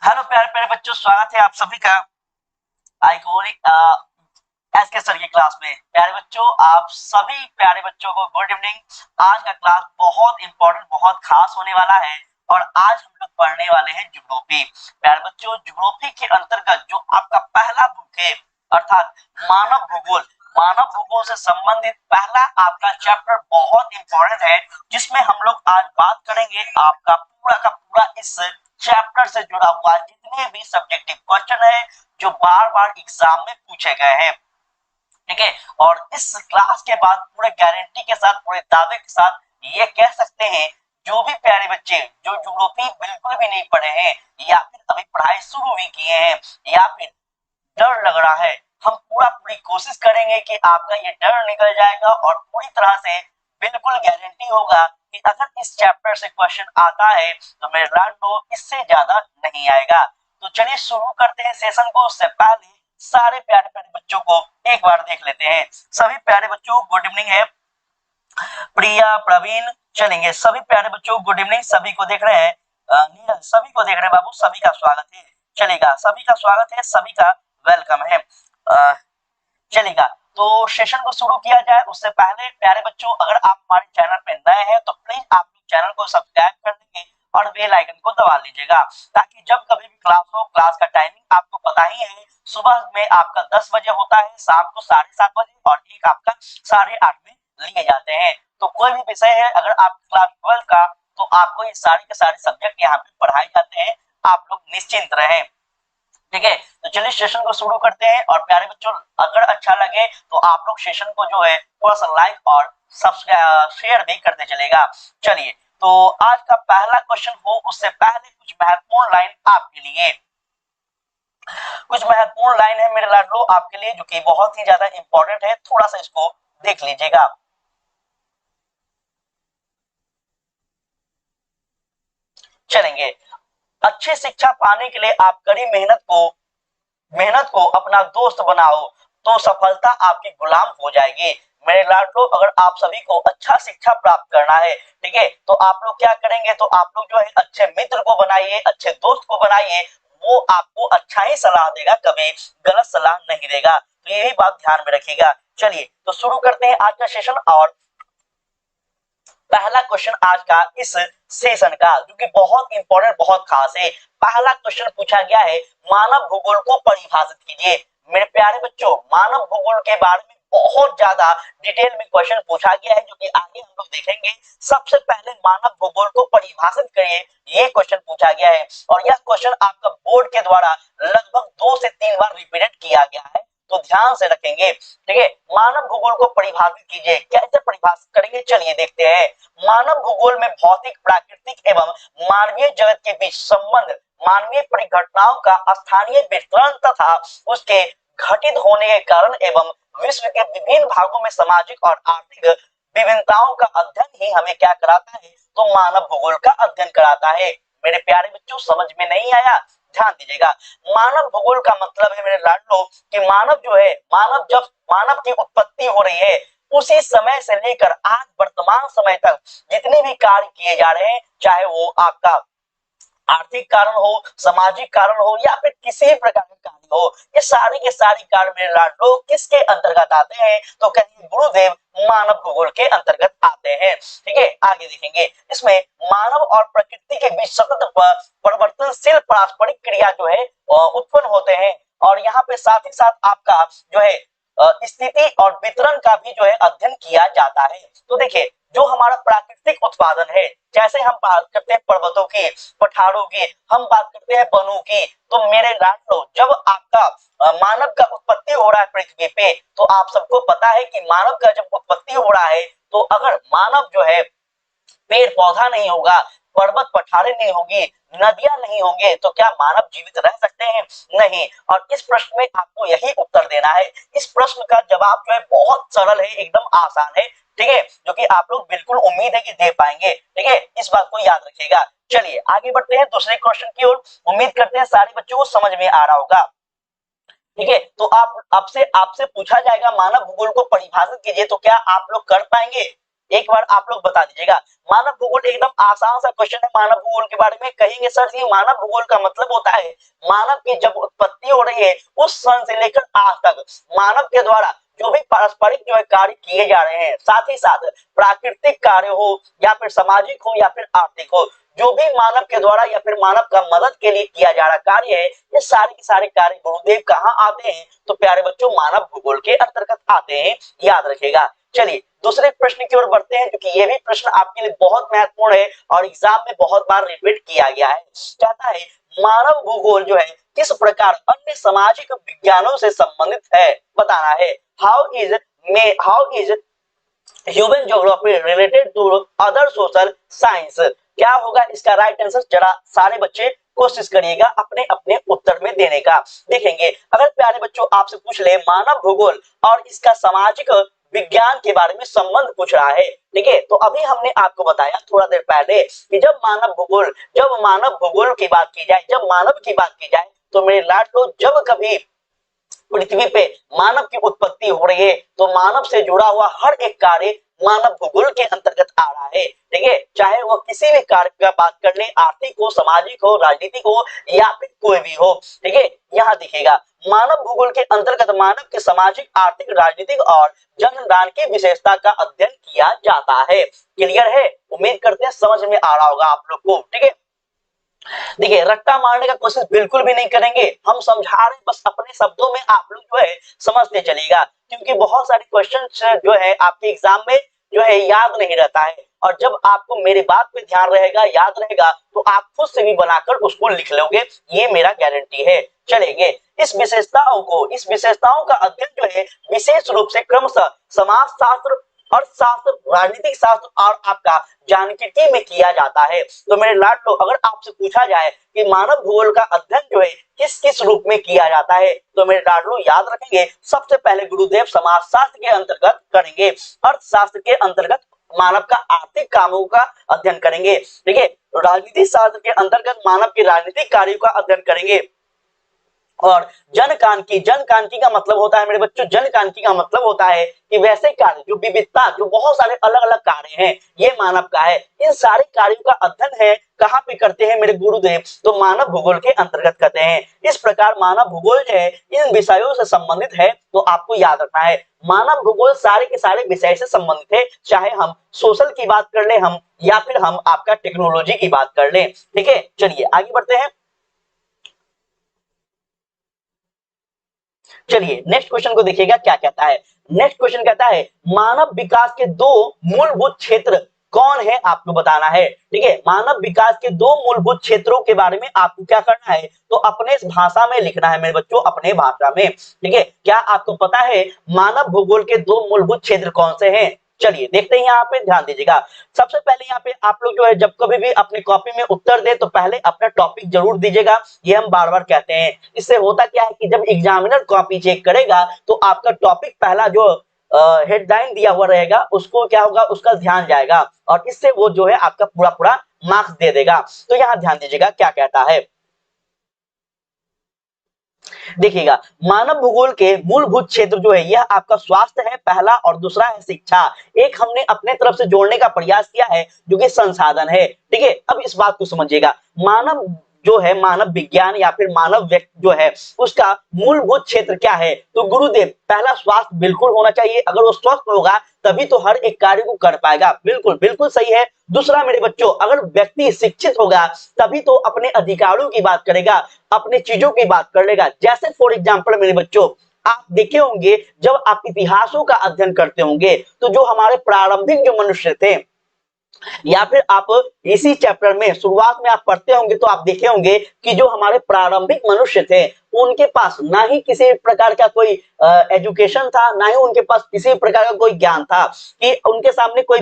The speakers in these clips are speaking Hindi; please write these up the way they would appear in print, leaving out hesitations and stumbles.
हेलो प्यारे प्यारे बच्चों, स्वागत है आप सभी का आइकॉनिक एस के सर की क्लास में। प्यारे बच्चों, आप सभी प्यारे बच्चों को गुड इवनिंग। आज का क्लास बहुत इंपॉर्टेंट, बहुत खास होने वाला है और आज हम लोग पढ़ने वाले हैं ज्योग्राफी। प्यारे बच्चों, ज्योग्राफी के अंतर्गत जो आपका पहला बुक है अर्थात मानव भूगोल, मानव भूगोल से संबंधित पहला आपका चैप्टर बहुत इंपॉर्टेंट है, जिसमें हम लोग आज बात करेंगे आपका पूरा का पूरा इस चैप्टर से जुड़ा हुआ जितने भी सब्जेक्टिव क्वेश्चन है जो बार बार एग्जाम में पूछे गए हैं। ठीक है, और इस क्लास के बाद पूरे गारंटी के साथ, पूरे दावे के साथ ये कह सकते हैं जो भी प्यारे बच्चे जो ज्योग्राफी बिल्कुल भी नहीं पढ़े हैं या फिर अभी पढ़ाई शुरू भी किए हैं या फिर डर लग रहा है, हम पूरी कोशिश करेंगे कि आपका ये डर निकल जाएगा और पूरी तरह से बिल्कुल गारंटी होगा कि अगर इस चैप्टर से क्वेश्चन आता है तो मेरे लाडो इससे ज्यादा नहीं आएगा। तो चलिए शुरू करते हैं सेशन को। उससे पहले सारे प्यारे प्यारे बच्चों को एक बार देख लेते हैं। सभी प्यारे बच्चों गुड इवनिंग है। प्रिया, प्रवीण, चलेंगे सभी प्यारे बच्चों गुड इवनिंग। सभी को देख रहे हैं, नीरज सभी को देख रहे हैं, बाबू सभी का स्वागत है। चलेगा, सभी का स्वागत है, सभी का वेलकम है। चलेगा, तो सेशन को शुरू किया जाए। उससे पहले प्यारे बच्चों, अगर आप हमारे चैनल पे नए हैं तो प्लीज आप चैनल को सब्सक्राइब कर देंगे और बेल आइकन को दबा लीजिएगा, ताकि जब कभी भी क्लास हो, क्लास का टाइमिंग आपको पता ही है, सुबह में आपका 10 बजे होता है, शाम को 7:30 बजे और एक आपका 8:30 में लिए जाते हैं। तो कोई भी विषय है अगर आप क्लास 12 का, तो आपको ये सारे के सारे सब्जेक्ट यहाँ पे पढ़ाए जाते हैं, आप लोग निश्चिंत रहें। ठीक है, तो चलिए सेशन को शुरू करते हैं। और प्यारे बच्चों, अगर अच्छा लगे तो आप लोग सेशन को जो है थोड़ा सा लाइक और सब्सक्राइब शेयर भी करते चलेगा। चलिए, तो आज का पहला क्वेश्चन हो उससे पहले कुछ महत्वपूर्ण लाइन आपके लिए, कुछ महत्वपूर्ण लाइन है मेरे लाडलो आपके लिए, जो कि बहुत ही ज्यादा इंपॉर्टेंट है। थोड़ा सा इसको देख लीजिएगा। चलेंगे, अच्छी शिक्षा पाने के लिए आप कड़ी मेहनत को अपना दोस्त बनाओ तो सफलता आपकी गुलाम हो जाएगी। मेरे लाडलो, अगर आप सभी को अच्छा शिक्षा प्राप्त करना है, ठीक है, तो आप लोग क्या करेंगे, तो आप लोग जो है अच्छे मित्र को बनाइए, अच्छे दोस्त को बनाइए, वो आपको अच्छा ही सलाह देगा, कभी गलत सलाह नहीं देगा। तो यही बात ध्यान में रखिएगा। चलिए, तो शुरू करते हैं आज का सेशन। और पहला क्वेश्चन आज का इस सेशन का, जो कि बहुत इंपॉर्टेंट, बहुत खास है। पहला क्वेश्चन पूछा गया है, मानव भूगोल को परिभाषित कीजिए। मेरे प्यारे बच्चों, मानव भूगोल के बारे में बहुत ज्यादा डिटेल में क्वेश्चन पूछा गया है, जो कि आगे हम लोग देखेंगे। सबसे पहले मानव भूगोल को परिभाषित करिए, ये क्वेश्चन पूछा गया है। और यह क्वेश्चन आपका बोर्ड के द्वारा लगभग 2 से 3 बार रिपीटेड किया गया है, तो ध्यान से रखेंगे। ठीक है, मानव भूगोल को परिभाषित कीजिए, कैसे परिभाषित करेंगे, चलिए देखते हैं। मानव भूगोल में भौतिक, प्राकृतिक एवं मानवीय जगत के बीच संबंध, मानवीय परिघटनाओं का स्थानीय वितरण तथा उसके घटित होने के कारण एवं विश्व के विभिन्न भागों में सामाजिक और आर्थिक विभिन्नताओं का अध्ययन ही हमें क्या कराता है, तो मानव भूगोल का अध्ययन कराता है। मेरे प्यारे बच्चों, समझ में नहीं आया, ध्यान दीजिएगा। मानव भूगोल का मतलब है मेरे लाडलो कि मानव जो है, मानव की उत्पत्ति हो रही है, उसी समय से लेकर आज वर्तमान समय तक जितने भी कार्य किए जा रहे हैं, चाहे वो आपका आर्थिक कारण हो, सामाजिक कारण हो या फिर किसी भी प्रकार के कार्य हो, ये सारे के सारे कार्य मेरे लाडलो किसके अंतर्गत आते हैं, तो कहिए गुरुदेव मानव भूगोल के अंतर्गत आते हैं। ठीक है, आगे देखेंगे। इसमें मानव और प्रकृति के बीच सतत परिवर्तनशील पारस्परिक क्रिया जो है उत्पन्न होते हैं, और यहाँ पे साथ ही साथ आपका जो है स्थिति और वितरण का भी जो है अध्ययन किया जाता है। तो देखिए, जो हमारा प्राकृतिक उत्पादन है, जैसे हम बात करते हैं पर्वतों की, पठारों की, हम बात करते हैं वनों की, तो मेरे लाडलो, जब आपका मानव का उत्पत्ति हो रहा है पृथ्वी पे, तो आप सबको पता है कि मानव का जब उत्पत्ति हो रहा है, तो अगर मानव जो है, पेड़ पौधा नहीं होगा, पर्वत पठारे नहीं होगी, नदियां नहीं होंगे, तो क्या मानव जीवित रह सकते हैं? नहीं। और इस प्रश्न में आपको यही उत्तर देना है। इस प्रश्न का जवाब जो है बहुत सरल है, एकदम आसान है। ठीक है, जो कि आप लोग बिल्कुल उम्मीद है कि दे पाएंगे। ठीक है, इस बात को याद रखिएगा। चलिए आगे बढ़ते हैं दूसरे क्वेश्चन की ओर। उम्मीद करते हैं सारे बच्चों को समझ में आ रहा होगा। ठीक है, तो आपसे आपसे पूछा जाएगा मानव भूगोल को परिभाषित कीजिए, तो क्या आप लोग कर पाएंगे? एक बार आप लोग बता दीजिएगा। मानव भूगोल एकदम आसान सा क्वेश्चन है। मानव भूगोल के बारे में कहेंगे सर जी, मानव भूगोल का मतलब होता है मानव की जब उत्पत्ति हो रही है उस क्षण से लेकर आज तक मानव के द्वारा जो भी पारस्परिक जो है कार्य किए जा रहे हैं, साथ ही साथ प्राकृतिक कार्य हो या फिर सामाजिक हो या फिर आर्थिक हो, जो भी मानव के द्वारा या फिर मानव का मदद के लिए किया जा रहा कार्य है, ये सारे के सारे कार्य गुरुदेव कहाँ आते हैं? तो प्यारे बच्चों मानव भूगोल के अंतर्गत आते हैं, याद रखिएगा। चलिए दूसरे प्रश्न की ओर बढ़ते हैं, क्योंकि ये भी प्रश्न आपके लिए बहुत महत्वपूर्ण है और एग्जाम में बहुत बार रिपीट किया गया है। कहता है मानव भूगोल जो है किस प्रकार अन्य सामाजिक विज्ञानों से संबंधित है, बताना है। How is human geography related to other social science. क्या होगा इसका राइट आंसर? जरा सारे बच्चे कोशिश करिएगा अपने अपने उत्तर में देने का। देखेंगे अगर प्यारे बच्चों आपसे पूछ ले मानव भूगोल और इसका सामाजिक विज्ञान के बारे में संबंध पूछ रहा है, ठीक है, तो अभी हमने आपको बताया थोड़ा देर पहले कि जब मानव भूगोल की बात की जाए, जब मानव की बात की जाए, तो मेरे लाडलो जब कभी पृथ्वी पे मानव की उत्पत्ति हो रही है तो मानव से जुड़ा हुआ हर एक कार्य मानव भूगोल के अंतर्गत आ रहा है, ठीक है, चाहे वो किसी भी कार्य का बात कर ले, आर्थिक हो, सामाजिक हो, राजनीतिक हो या फिर कोई भी हो, ठीक है। यहाँ दिखेगा मानव भूगोल के अंतर्गत मानव के सामाजिक, आर्थिक, राजनीतिक और जनदान की विशेषता का अध्ययन किया जाता है। क्लियर है? उम्मीद करते हैं समझ में आ रहा होगा आप लोग को, ठीक है। देखिए रट्टा मारने का कोशिश बिल्कुल भी नहीं करेंगे, हम समझा रहे हैं बस अपने शब्दों में, आप लोग जो है समझते चलिएगा, क्योंकि बहुत सारे क्वेश्चन जो है आपके एग्जाम में जो है याद नहीं रहता है, और जब आपको मेरी बात पे ध्यान रहेगा, याद रहेगा, तो आप खुद से भी बनाकर उसको लिख लोगे, ये मेरा गारंटी है। चलेंगे इस विशेषताओं का अध्ययन जो है विशेष रूप से क्रमशः समाजशास्त्र, अर्थशास्त्र, राजनीतिक शास्त्र और आपका जानकीटी में किया जाता है। तो मेरे लाडलो अगर आपसे पूछा जाए कि मानव भूगोल का अध्ययन जो है किस किस रूप में किया जाता है, तो मेरे लाडलो याद रखेंगे सबसे पहले गुरुदेव समाजशास्त्र के अंतर्गत करेंगे, अर्थशास्त्र के अंतर्गत मानव का आर्थिक कामों का अध्ययन करेंगे, ठीक है, राजनीतिक शास्त्र के अंतर्गत मानव के राजनीतिक कार्यों का अध्ययन करेंगे, और जनकांकी का मतलब होता है मेरे बच्चों, जनकांकी का मतलब होता है कि वैसे कार्य जो विविधता, जो बहुत सारे अलग अलग कार्य हैं, ये मानव का है, इन सारे कार्यों का अध्ययन है कहाँ पे करते हैं मेरे गुरुदेव? तो मानव भूगोल के अंतर्गत करते हैं। इस प्रकार मानव भूगोल जो है इन विषयों से संबंधित है, तो आपको याद रखना है मानव भूगोल सारे के सारे विषय से संबंधित है, चाहे हम सोशल की बात कर ले हम या फिर हम आपका टेक्नोलॉजी की बात कर ले, ठीक है। चलिए आगे बढ़ते हैं। चलिए नेक्स्ट क्वेश्चन को देखिएगा क्या कहता है। नेक्स्ट क्वेश्चन कहता है मानव विकास के दो मूलभूत क्षेत्र कौन है, आपको बताना है, ठीक है। मानव विकास के दो मूलभूत क्षेत्रों के बारे में आपको क्या करना है, तो अपने भाषा में लिखना है मेरे बच्चों, अपने भाषा में, ठीक है। क्या आपको पता है मानव भूगोल के दो मूलभूत क्षेत्र कौन से हैं? चलिए देखते हैं, यहाँ पे ध्यान दीजिएगा। सबसे पहले यहाँ पे आप लोग जो है जब कभी भी अपनी कॉपी में उत्तर दे तो पहले अपना टॉपिक जरूर दीजिएगा, ये हम बार बार कहते हैं। इससे होता क्या है कि जब एग्जामिनर कॉपी चेक करेगा तो आपका टॉपिक पहला जो हेडलाइन दिया हुआ रहेगा उसको क्या होगा, उसका ध्यान जाएगा, और इससे वो जो है आपका पूरा पूरा मार्क्स दे देगा। तो यहाँ ध्यान दीजिएगा क्या कहता है, देखिएगा मानव भूगोल के मूलभूत क्षेत्र जो है यह आपका स्वास्थ्य है पहला, और दूसरा है शिक्षा। एक हमने अपने तरफ से जोड़ने का प्रयास किया है जो कि संसाधन है, ठीक है। अब इस बात को समझिएगा, मानव जो है, मानव विज्ञान या फिर मानव व्यक्ति जो है उसका मूलभूत क्षेत्र क्या है, तो गुरुदेव पहला स्वास्थ्य बिल्कुल होना चाहिए, अगर वो स्वस्थ होगा तभी तो हर एक कार्य को कर पाएगा, बिल्कुल बिल्कुल सही है। दूसरा मेरे बच्चों अगर व्यक्ति शिक्षित होगा तभी तो अपने अधिकारों की बात करेगा, अपने चीजों की बात कर लेगा। जैसे फॉर एग्जाम्पल मेरे बच्चों आप देखे होंगे जब आप इतिहासों का अध्ययन करते होंगे तो जो हमारे प्रारंभिक जो मनुष्य थे, या फिर आप इसी चैप्टर में शुरुआत में आप पढ़ते होंगे तो आप देखे होंगे कि जो हमारे प्रारंभिक मनुष्य थे उनके पास ना ही किसी प्रकार का कोई एजुकेशन था, ना ही उनके पास किसी प्रकार का कोई ज्ञान था, कि उनके सामने कोई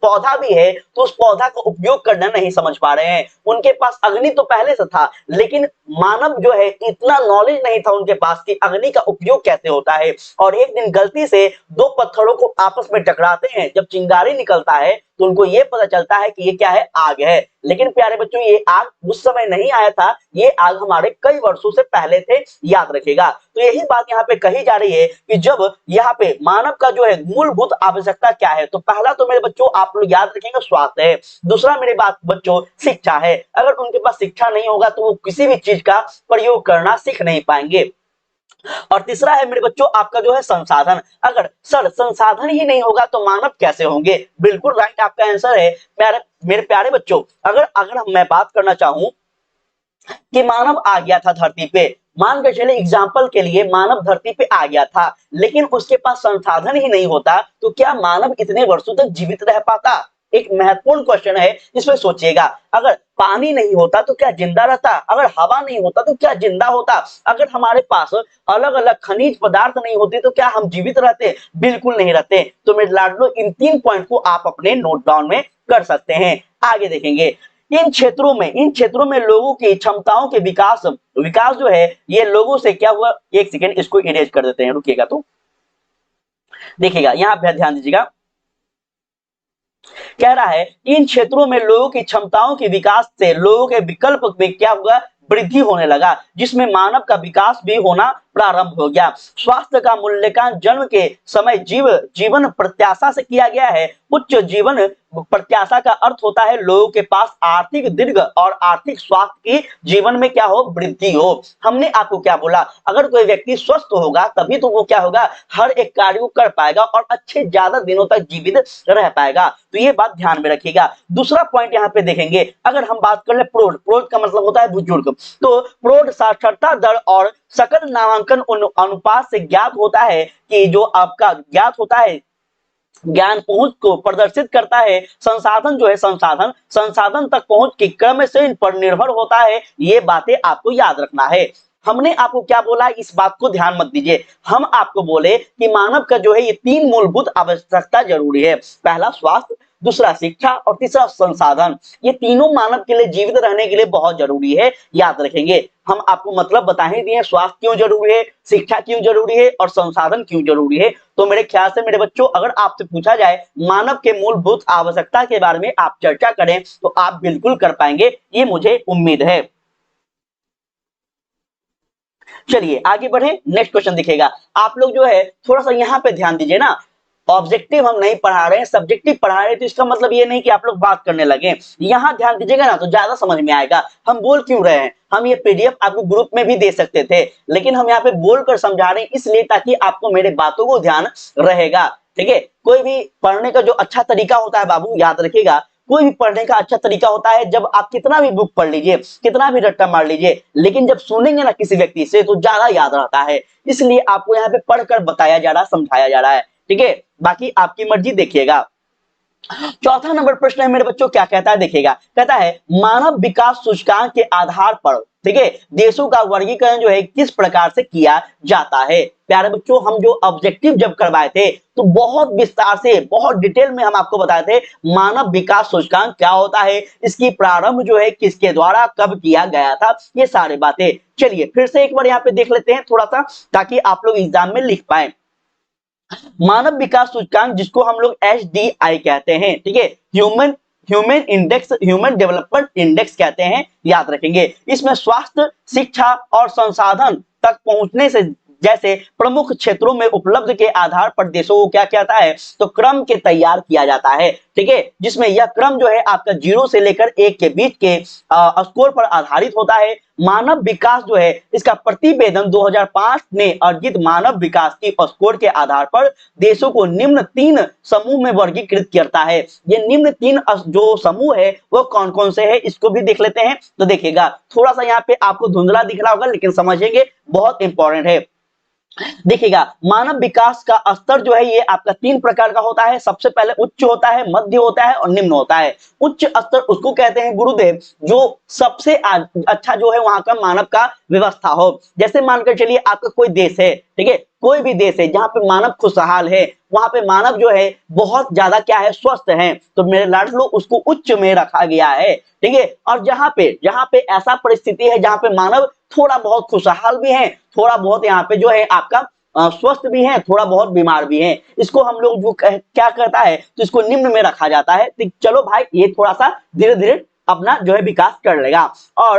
पौधा भी है तो उस पौधा का उपयोग करना नहीं समझ पा रहे हैं। उनके पास अग्नि तो पहले से था, लेकिन मानव जो है इतना नॉलेज नहीं था उनके पास कि अग्नि का उपयोग कैसे होता है। और एक दिन गलती से दो पत्थरों को आपस में टकराते हैं, जब चिंगारी निकलता है तो उनको ये पता चलता है कि ये क्या है, आग है। लेकिन प्यारे बच्चों ये आग उस समय नहीं आया था, ये आग हमारे कई वर्षों से पहले थे, याद रखिएगा। तो यही बात यहाँ पे कही जा रही है कि जब यहाँ पे मानव का जो है मूलभूत आवश्यकता क्या है, तो पहला तो मेरे बच्चों आप लोग याद रखेंगे स्वास्थ्य है, दूसरा मेरे बात बच्चों शिक्षा है। अगर उनके पास शिक्षा नहीं होगा तो वो किसी भी चीज का प्रयोग करना सीख नहीं पाएंगे। और तीसरा है मेरे बच्चों आपका जो है संसाधन। अगर सर संसाधन ही नहीं होगा तो मानव कैसे होंगे? बिल्कुल राइट आपका आंसर है मेरे प्यारे बच्चों। अगर अगर मैं बात करना चाहूं कि मानव आ गया था धरती पे, मान के चले एग्जाम्पल के लिए मानव धरती पे आ गया था, लेकिन उसके पास संसाधन ही नहीं होता, तो क्या मानव इतने वर्षों तक जीवित रह पाता? एक महत्वपूर्ण क्वेश्चन है, इसमें सोचिएगा। अगर पानी नहीं होता तो क्या जिंदा रहता? अगर हवा नहीं होता तो क्या जिंदा होता? अगर हमारे पास अलग अलग खनिज पदार्थ नहीं होते तो क्या हम जीवित रहते? बिल्कुल नहीं रहते। तो मेरे लाडलो इन 3 पॉइंट को आप अपने नोट डाउन में कर सकते हैं। आगे देखेंगे, इन क्षेत्रों में लोगों की क्षमताओं के विकास जो है ये लोगों से क्या हुआ? एक सेकेंड इसको इरेज कर देते हैं, रुकिएगा। तो देखिएगा यहाँ पे ध्यान दीजिएगा, कह रहा है इन क्षेत्रों में लोगों की क्षमताओं के विकास से लोगों के विकल्प में क्या हुआ? वृद्धि होने लगा, जिसमें मानव का विकास भी होना प्रारंभ हो गया। स्वास्थ्य का मूल्यांकन जन्म के समय जीवन प्रत्याशा से किया गया है। उच्च जीवन प्रत्याशा का अर्थ होता है लोगों के पास आर्थिक दीर्घ और आर्थिक स्वास्थ्य की जीवन में क्या हो? वृद्धि हो। हमने आपको क्या बोला? अगर कोई व्यक्ति स्वस्थ होगा तभी तो वो क्या होगा? हर एक कार्य को कर पाएगा और अच्छे ज्यादा दिनों तक जीवित रह पाएगा। तो ये बात ध्यान में रखिएगा। दूसरा पॉइंट यहाँ पे देखेंगे, अगर हम बात कर ले प्रौढ़ का मतलब होता है बुजुर्ग, तो प्रौढ़ साक्षरता दर और सकल नामांकन अनुपात से ज्ञात होता है कि जो आपका ज्ञात होता है ज्ञान पहुंच को प्रदर्शित करता है। संसाधन जो है संसाधन तक पहुंच के क्रम से इन पर निर्भर होता है। ये बातें आपको याद रखना है। हमने आपको क्या बोला? इस बात को ध्यान मत दीजिए। हम आपको बोले कि मानव का जो है ये 3 मूलभूत आवश्यकता जरूरी है। पहला स्वास्थ्य, दूसरा शिक्षा और तीसरा संसाधन। ये तीनों मानव के लिए जीवित रहने के लिए बहुत जरूरी है, याद रखेंगे। हम आपको मतलब बता ही दिए स्वास्थ्य क्यों जरूरी है, शिक्षा क्यों जरूरी है और संसाधन क्यों जरूरी है। तो मेरे ख्याल से मेरे बच्चों अगर आपसे पूछा जाए मानव के मूलभूत आवश्यकता के बारे में आप चर्चा करें तो आप बिल्कुल कर पाएंगे, ये मुझे उम्मीद है। चलिए आगे बढ़े, नेक्स्ट क्वेश्चन दिखेगा। आप लोग जो है थोड़ा सा यहाँ पे ध्यान दीजिए ना, ऑब्जेक्टिव हम नहीं पढ़ा रहे हैं, सब्जेक्टिव पढ़ा रहे हैं, तो इसका मतलब ये नहीं कि आप लोग बात करने लगे। यहाँ ध्यान दीजिएगा ना तो ज्यादा समझ में आएगा। हम बोल क्यों रहे हैं? हम ये पीडीएफ आपको ग्रुप में भी दे सकते थे, लेकिन हम यहाँ पे बोलकर समझा रहे हैं इसलिए ताकि आपको मेरे बातों को ध्यान रहेगा। ठीक है, कोई भी पढ़ने का जो अच्छा तरीका होता है बाबू, याद रखिएगा, कोई भी पढ़ने का अच्छा तरीका होता है जब आप कितना भी बुक पढ़ लीजिए, कितना भी रट्टा मार लीजिए, लेकिन जब सुनेंगे ना किसी व्यक्ति से तो ज्यादा याद रहता है। इसलिए आपको यहाँ पे पढ़कर बताया जा रहा, समझाया जा रहा है। ठीक है, बाकी आपकी मर्जी, देखिएगा। चौथा नंबर प्रश्न है मेरे बच्चों, क्या कहता है देखिएगा। कहता है मानव विकास सूचकांक के आधार पर, ठीक है, देशों का वर्गीकरण जो है किस प्रकार से किया जाता है। प्यारे बच्चों, हम जो ऑब्जेक्टिव जब करवाए थे तो बहुत विस्तार से, बहुत डिटेल में हम आपको बताए थे मानव विकास सूचकांक क्या होता है, इसकी प्रारंभ जो है किसके द्वारा कब किया गया था, ये सारी बातें। चलिए फिर से एक बार यहाँ पे देख लेते हैं थोड़ा सा, ताकि आप लोग एग्जाम में लिख पाए। मानव विकास सूचकांक जिसको हम लोग HDI कहते हैं, ठीक है, ह्यूमन डेवलपमेंट इंडेक्स कहते हैं, याद रखेंगे। इसमें स्वास्थ्य, शिक्षा और संसाधन तक पहुंचने से जैसे प्रमुख क्षेत्रों में उपलब्ध के आधार पर देशों को क्या कहता है, तो क्रम के तैयार किया जाता है। ठीक है, जिसमें यह क्रम जो है आपका 0 से लेकर 1 के बीच के स्कोर पर आधारित होता है। मानव विकास जो है इसका प्रतिवेदन 2005 में अर्जित मानव विकास की स्कोर के आधार पर देशों को निम्न 3 समूह में वर्गीकृत करता है। ये निम्न 3 जो समूह है वो कौन कौन से है, इसको भी देख लेते हैं। तो देखिएगा थोड़ा सा यहाँ पे आपको धुंधला दिख रहा होगा, लेकिन समझेंगे, बहुत इंपॉर्टेंट है। देखिएगा मानव विकास का स्तर जो है ये आपका 3 प्रकार का होता है। सबसे पहले उच्च होता है, मध्य होता है और निम्न होता है। उच्च स्तर उसको कहते हैं गुरुदेव जो सबसे अच्छा जो है वहां का मानव का व्यवस्था हो। जैसे मानकर चलिए आपका कोई देश है, ठीक है, कोई भी देश है जहां पे मानव खुशहाल है, वहां पे मानव जो है बहुत ज्यादा क्या है, स्वस्थ है, तो मेरे लाडलो उसको उच्च में रखा गया है। ठीक है, और जहां पे ऐसा परिस्थिति है जहां पे मानव थोड़ा बहुत खुशहाल भी है, थोड़ा बहुत यहाँ पे जो है आपका स्वस्थ भी है, थोड़ा बहुत बीमार भी है, इसको हम लोग जो क्या कहता है, तो इसको निम्न में रखा जाता है। तो चलो भाई ये थोड़ा सा धीरे धीरे अपना जो है विकास कर लेगा। और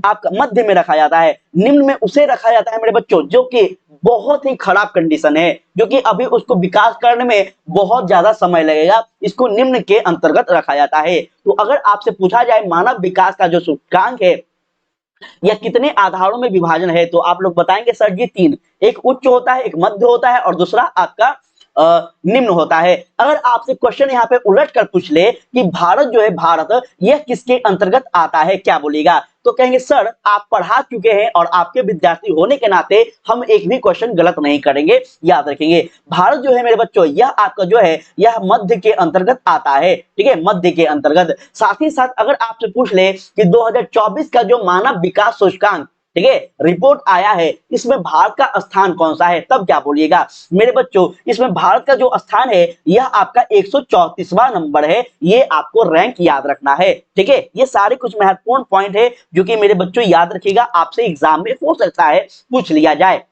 आपका मध्य में रखा जाता है, निम्न में उसे रखा जाता है मेरे बच्चों जो कि बहुत ही खराब कंडीशन है, जो कि अभी उसको विकास करने में बहुत ज्यादा समय लगेगा, इसको निम्न के अंतर्गत रखा जाता है। तो अगर आपसे पूछा जाए मानव विकास का जो सूचकांक है या कितने आधारों में विभाजन है, तो आप लोग बताएंगे सर जी 3, एक उच्च होता है, एक मध्य होता है और दूसरा आपका निम्न होता है। अगर आपसे क्वेश्चन यहाँ पे उलट कर पूछ ले कि भारत जो है, भारत यह किसके अंतर्गत आता है, क्या बोलेगा? तो कहेंगे सर आप पढ़ा चुके हैं और आपके विद्यार्थी होने के नाते हम एक भी क्वेश्चन गलत नहीं करेंगे, याद रखेंगे। भारत जो है मेरे बच्चों यह आपका जो है यह मध्य के अंतर्गत आता है, ठीक है, मध्य के अंतर्गत। साथ ही साथ अगर आपसे पूछ ले कि 2024 का जो मानव विकास सूचकांक, ठीक है, रिपोर्ट आया है, इसमें भारत का स्थान कौन सा है, तब क्या बोलिएगा मेरे बच्चों? इसमें भारत का जो स्थान है यह आपका 134वां नंबर है, ये आपको रैंक याद रखना है, ठीक है। ये सारे कुछ महत्वपूर्ण पॉइंट है जो कि मेरे बच्चों याद रखिएगा, आपसे एग्जाम में हो सकता है पूछ लिया जाए,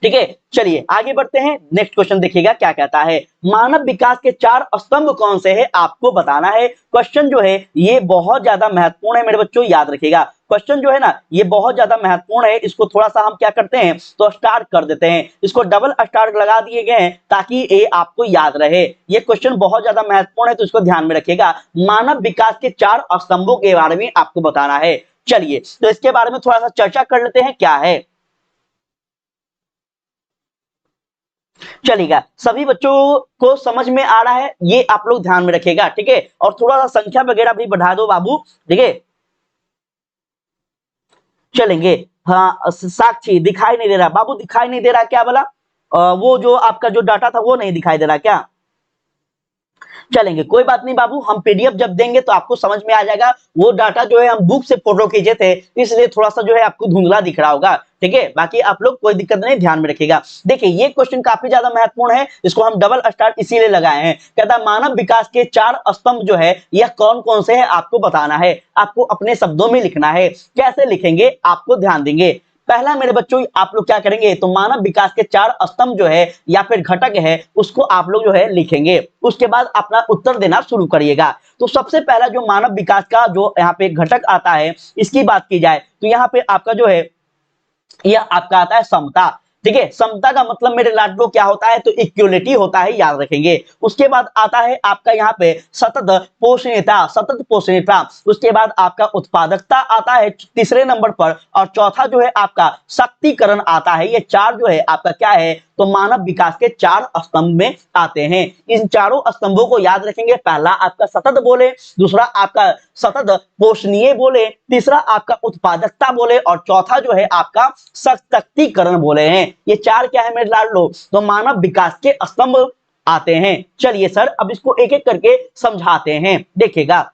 ठीक है। चलिए आगे बढ़ते हैं, नेक्स्ट क्वेश्चन देखिएगा क्या कहता है। मानव विकास के 4 स्तंभ कौन से हैं, आपको बताना है। क्वेश्चन जो है ये बहुत ज्यादा महत्वपूर्ण है मेरे बच्चों, याद रखिएगा। क्वेश्चन जो है ना ये बहुत ज्यादा महत्वपूर्ण है, इसको थोड़ा सा हम क्या करते हैं तो स्टार कर देते हैं, इसको डबल स्टार लगा दिए गए हैं ताकि ये आपको याद रहे। ये क्वेश्चन बहुत ज्यादा महत्वपूर्ण है तो इसको ध्यान में रखिएगा। मानव विकास के 4 स्तंभों के बारे में आपको बताना है। चलिए तो इसके बारे में थोड़ा सा चर्चा कर लेते हैं, क्या है। चलेगा, सभी बच्चों को समझ में आ रहा है, ये आप लोग ध्यान में रखिएगा, ठीक है। और थोड़ा सा संख्या वगैरह भी बढ़ा दो बाबू, ठीक है। चलेंगे, हाँ साक्षी दिखाई नहीं दे रहा बाबू, दिखाई नहीं दे रहा क्या बोला? वो जो आपका जो डाटा था वो नहीं दिखाई दे रहा क्या? चलेंगे, कोई बात नहीं बाबू, हम पीडीएफ जब देंगे तो आपको समझ में आ जाएगा। वो डाटा जो है हम बुक से फोटो खींचे थे, इसलिए थोड़ा सा जो है आपको धुंधला दिख रहा होगा, ठीक है। बाकी आप लोग कोई दिक्कत नहीं, ध्यान में रखिएगा। देखिए ये क्वेश्चन काफी ज्यादा महत्वपूर्ण है, इसको हम डबल स्टार इसीलिए लगाए हैं। कहता है मानव विकास के 4 स्तंभ जो है यह कौन कौन से है, आपको बताना है, आपको अपने शब्दों में लिखना है। कैसे लिखेंगे आपको ध्यान देंगे। पहला मेरे बच्चों आप लोग क्या करेंगे तो मानव विकास के 4 स्तंभ जो है या फिर घटक है उसको आप लोग जो है लिखेंगे, उसके बाद अपना उत्तर देना शुरू करिएगा। तो सबसे पहला जो मानव विकास का जो यहाँ पे घटक आता है इसकी बात की जाए तो यहाँ पे आपका जो है यह आपका आता है समता, ठीक है। समता का मतलब मेरे लाडलो क्या होता है तो इक्वलिटी होता है, याद रखेंगे। उसके बाद आता है आपका यहाँ पे सतत पोषणीयता, सतत पोषणीयता। उसके बाद आपका उत्पादकता आता है तीसरे नंबर पर, और चौथा जो है आपका शक्तिकरण आता है। ये 4 जो है आपका क्या है तो मानव विकास के 4 स्तंभ में आते हैं। इन चारों स्तंभों को याद रखेंगे। पहला आपका सतत बोले, दूसरा आपका सतत पोषणीय बोले, तीसरा आपका उत्पादकता बोले, और चौथा जो है आपका सशक्तिकरण बोले हैं। ये 4 क्या है मेरे लाडलो तो मानव विकास के स्तंभ आते हैं। चलिए सर अब इसको एक एक करके समझाते हैं, देखिएगा।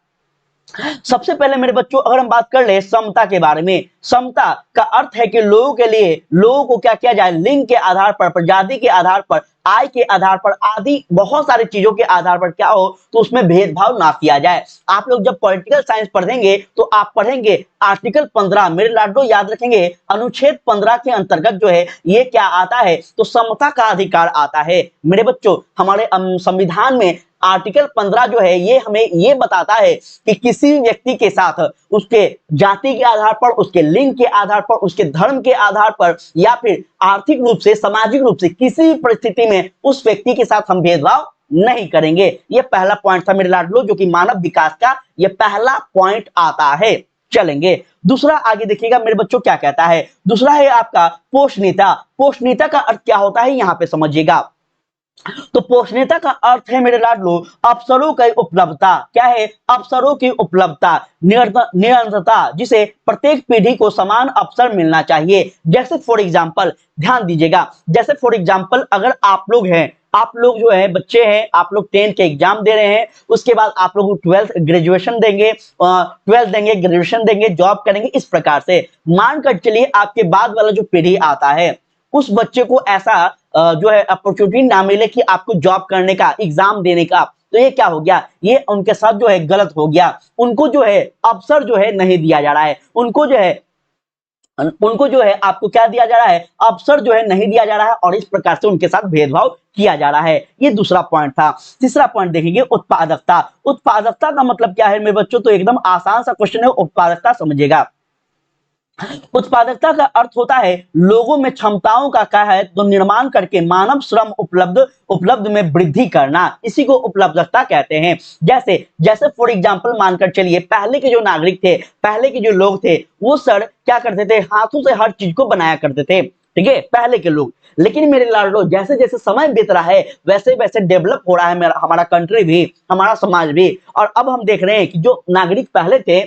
सबसे पहले मेरे बच्चों अगर हम बात कर ले समता के बारे में, समता का अर्थ है कि लोगों के लिए, लोगों को क्या किया जाए, लिंग के आधार पर, प्रजाति के आधार पर, आय के आधार पर, आदि बहुत सारी चीजों के आधार पर क्या हो तो उसमें भेदभाव ना किया जाए। आप लोग जब पॉलिटिकल साइंस पढ़ेंगे तो आप पढ़ेंगे आर्टिकल 15, मेरे लाडो याद रखेंगे, अनुच्छेद 15 के अंतर्गत जो है ये क्या आता है तो समता का अधिकार आता है। मेरे बच्चों हमारे संविधान में आर्टिकल 15 जो है ये हमें ये बताता है कि किसी व्यक्ति के साथ उसके जाति के आधार पर, उसके लिंग के आधार पर, उसके धर्म के आधार पर या फिर आर्थिक रूप से, सामाजिक रूप से किसी परिस्थिति में उस व्यक्ति के साथ हम भेदभाव नहीं करेंगे। ये पहला पॉइंट था मेरे लाडलो जो कि मानव विकास का ये पहला पॉइंट आता है। चलेंगे दूसरा आगे देखिएगा मेरे बच्चों क्या कहता है। दूसरा है आपका पोषणीयता। पोषणीयता का अर्थ क्या होता है यहां पे समझिएगा। तो पोषणीयता का अर्थ है मेरे लाडलो अवसरों की उपलब्धता। क्या है? अवसरों की उपलब्धता, निरंतरता, जिसे प्रत्येक पीढ़ी को समान अवसर मिलना चाहिए। जैसे फॉर एग्जांपल ध्यान दीजिएगा, जैसे फॉर एग्जांपल अगर आप लोग हैं, आप लोग जो है बच्चे हैं, आप लोग 10th के एग्जाम दे रहे हैं, उसके बाद आप लोग 12th ग्रेजुएशन देंगे, 12th देंगे, ग्रेजुएशन देंगे, जॉब करेंगे। इस प्रकार से मानकर चलिए आपके बाद वाला जो पीढ़ी आता है उस बच्चे को ऐसा जो है अपॉर्चुनिटी ना मिले कि आपको जॉब करने का, एग्जाम देने का, तो ये क्या हो गया, ये उनके साथ जो है गलत हो गया। उनको जो है अवसर जो है नहीं दिया जा रहा है, उनको जो है उनको जो है आपको क्या दिया जा रहा है, अवसर जो है नहीं दिया जा रहा है और इस प्रकार से उनके साथ भेदभाव किया जा रहा है। ये दूसरा पॉइंट था। तीसरा पॉइंट देखेंगे उत्पादकता। उत्पादकता का मतलब क्या है मेरे बच्चों, तो एकदम आसान सा क्वेश्चन है, उत्पादकता समझिएगा। उत्पादकता का अर्थ होता है लोगों में क्षमताओं का क्या है तो निर्माण करके मानव श्रम उपलब्ध में वृद्धि करना, इसी को उपलब्धता कहते हैं। जैसे जैसे फॉर एग्जांपल मानकर चलिए, पहले के जो नागरिक थे, पहले के जो लोग थे, वो सर क्या करते थे, हाथों से हर चीज को बनाया करते थे, ठीक है, पहले के लोग। लेकिन मेरे लाडलो जैसे जैसे समय बीत रहा है वैसे वैसे डेवलप हो रहा है हमारा कंट्री भी, हमारा समाज भी, और अब हम देख रहे हैं कि जो नागरिक पहले थे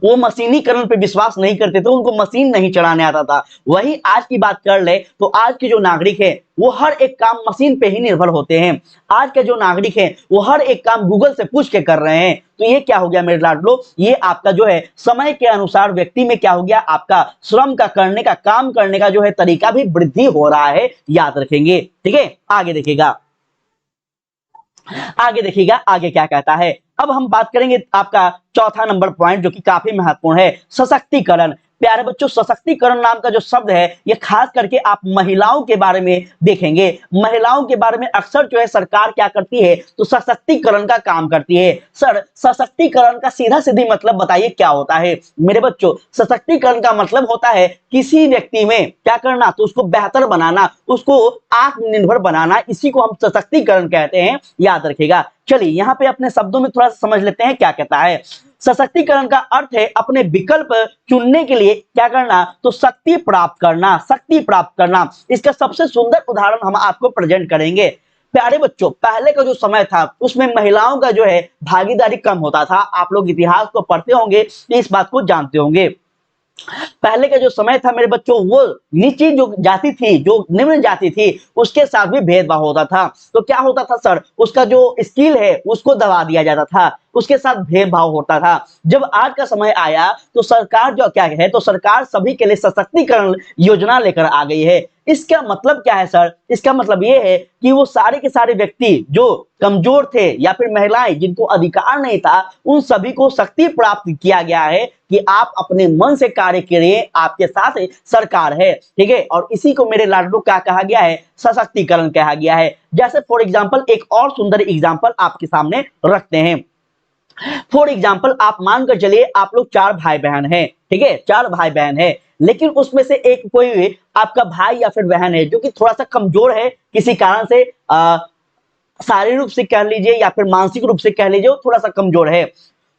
वो मशीनीकरण पे विश्वास नहीं करते थे, उनको मशीन नहीं चलाने आता था। वही आज की बात कर ले तो आज के जो नागरिक है वो हर एक काम मशीन पे ही निर्भर होते हैं। आज के जो नागरिक है वो हर एक काम गूगल से पूछ के कर रहे हैं। तो ये क्या हो गया मेरे लाडलो, ये आपका जो है समय के अनुसार व्यक्ति में क्या हो गया, आपका श्रम का करने का, काम करने का जो है तरीका भी वृद्धि हो रहा है, याद रखेंगे, ठीक है। आगे देखिएगा, आगे देखिएगा आगे क्या कहता है। अब हम बात करेंगे आपका चौथा नंबर पॉइंट जो कि काफी महत्वपूर्ण है, सशक्तिकरण। प्यारे बच्चों, सशक्तिकरण नाम का जो शब्द है ये खास करके आप महिलाओं के बारे में देखेंगे। महिलाओं के बारे में अक्सर जो है सरकार क्या करती है तो सशक्तिकरण का काम करती है। सर सशक्तिकरण का सीधा सीधी मतलब बताइए क्या होता है मेरे बच्चों। सशक्तिकरण का मतलब होता है किसी व्यक्ति में क्या करना तो उसको बेहतर बनाना, उसको आत्मनिर्भर बनाना, इसी को हम सशक्तिकरण कहते हैं, याद रखिएगा। चलिए यहाँ पे अपने शब्दों में थोड़ा सा समझ लेते हैं क्या कहता है। सशक्तिकरण का अर्थ है अपने विकल्प चुनने के लिए क्या करना तो शक्ति प्राप्त करना, शक्ति प्राप्त करना। इसका सबसे सुंदर उदाहरण हम आपको प्रेजेंट करेंगे। प्यारे बच्चों, पहले का जो समय था उसमें महिलाओं का जो है भागीदारी कम होता था। आप लोग इतिहास को पढ़ते होंगे, इस बात को जानते होंगे। पहले का जो समय था मेरे बच्चों, वो नीची जो जाति थी, जो निम्न जाति थी, उसके साथ भी भेदभाव होता था। तो क्या होता था सर, उसका जो स्किल है उसको दबा दिया जाता था, उसके साथ भेदभाव होता था। जब आज का समय आया तो सरकार जो क्या है तो सरकार सभी के लिए सशक्तिकरण योजना लेकर आ गई है। इसका मतलब क्या है सर, इसका मतलब ये है कि वो सारे के सारे व्यक्ति जो कमजोर थे या फिर महिलाएं जिनको अधिकार नहीं था, उन सभी को शक्ति प्राप्त किया गया है कि आप अपने मन से कार्य करिए, आपके साथ सरकार है, ठीक है। और इसी को मेरे लाडलो क्या कहा गया है, सशक्तिकरण कहा गया है। जैसे फॉर एग्जाम्पल एक और सुंदर एग्जाम्पल आपके सामने रखते हैं। फॉर एग्जाम्पल आप मानकर चलिए आप लोग 4 भाई बहन हैं, ठीक है, 4 भाई बहन है, लेकिन उसमें से एक कोई आपका भाई या फिर बहन है जो कि थोड़ा सा कमजोर है, किसी कारण से शारीरिक रूप से कह लीजिए या फिर मानसिक रूप से कह लीजिए, वो थोड़ा सा कमजोर है।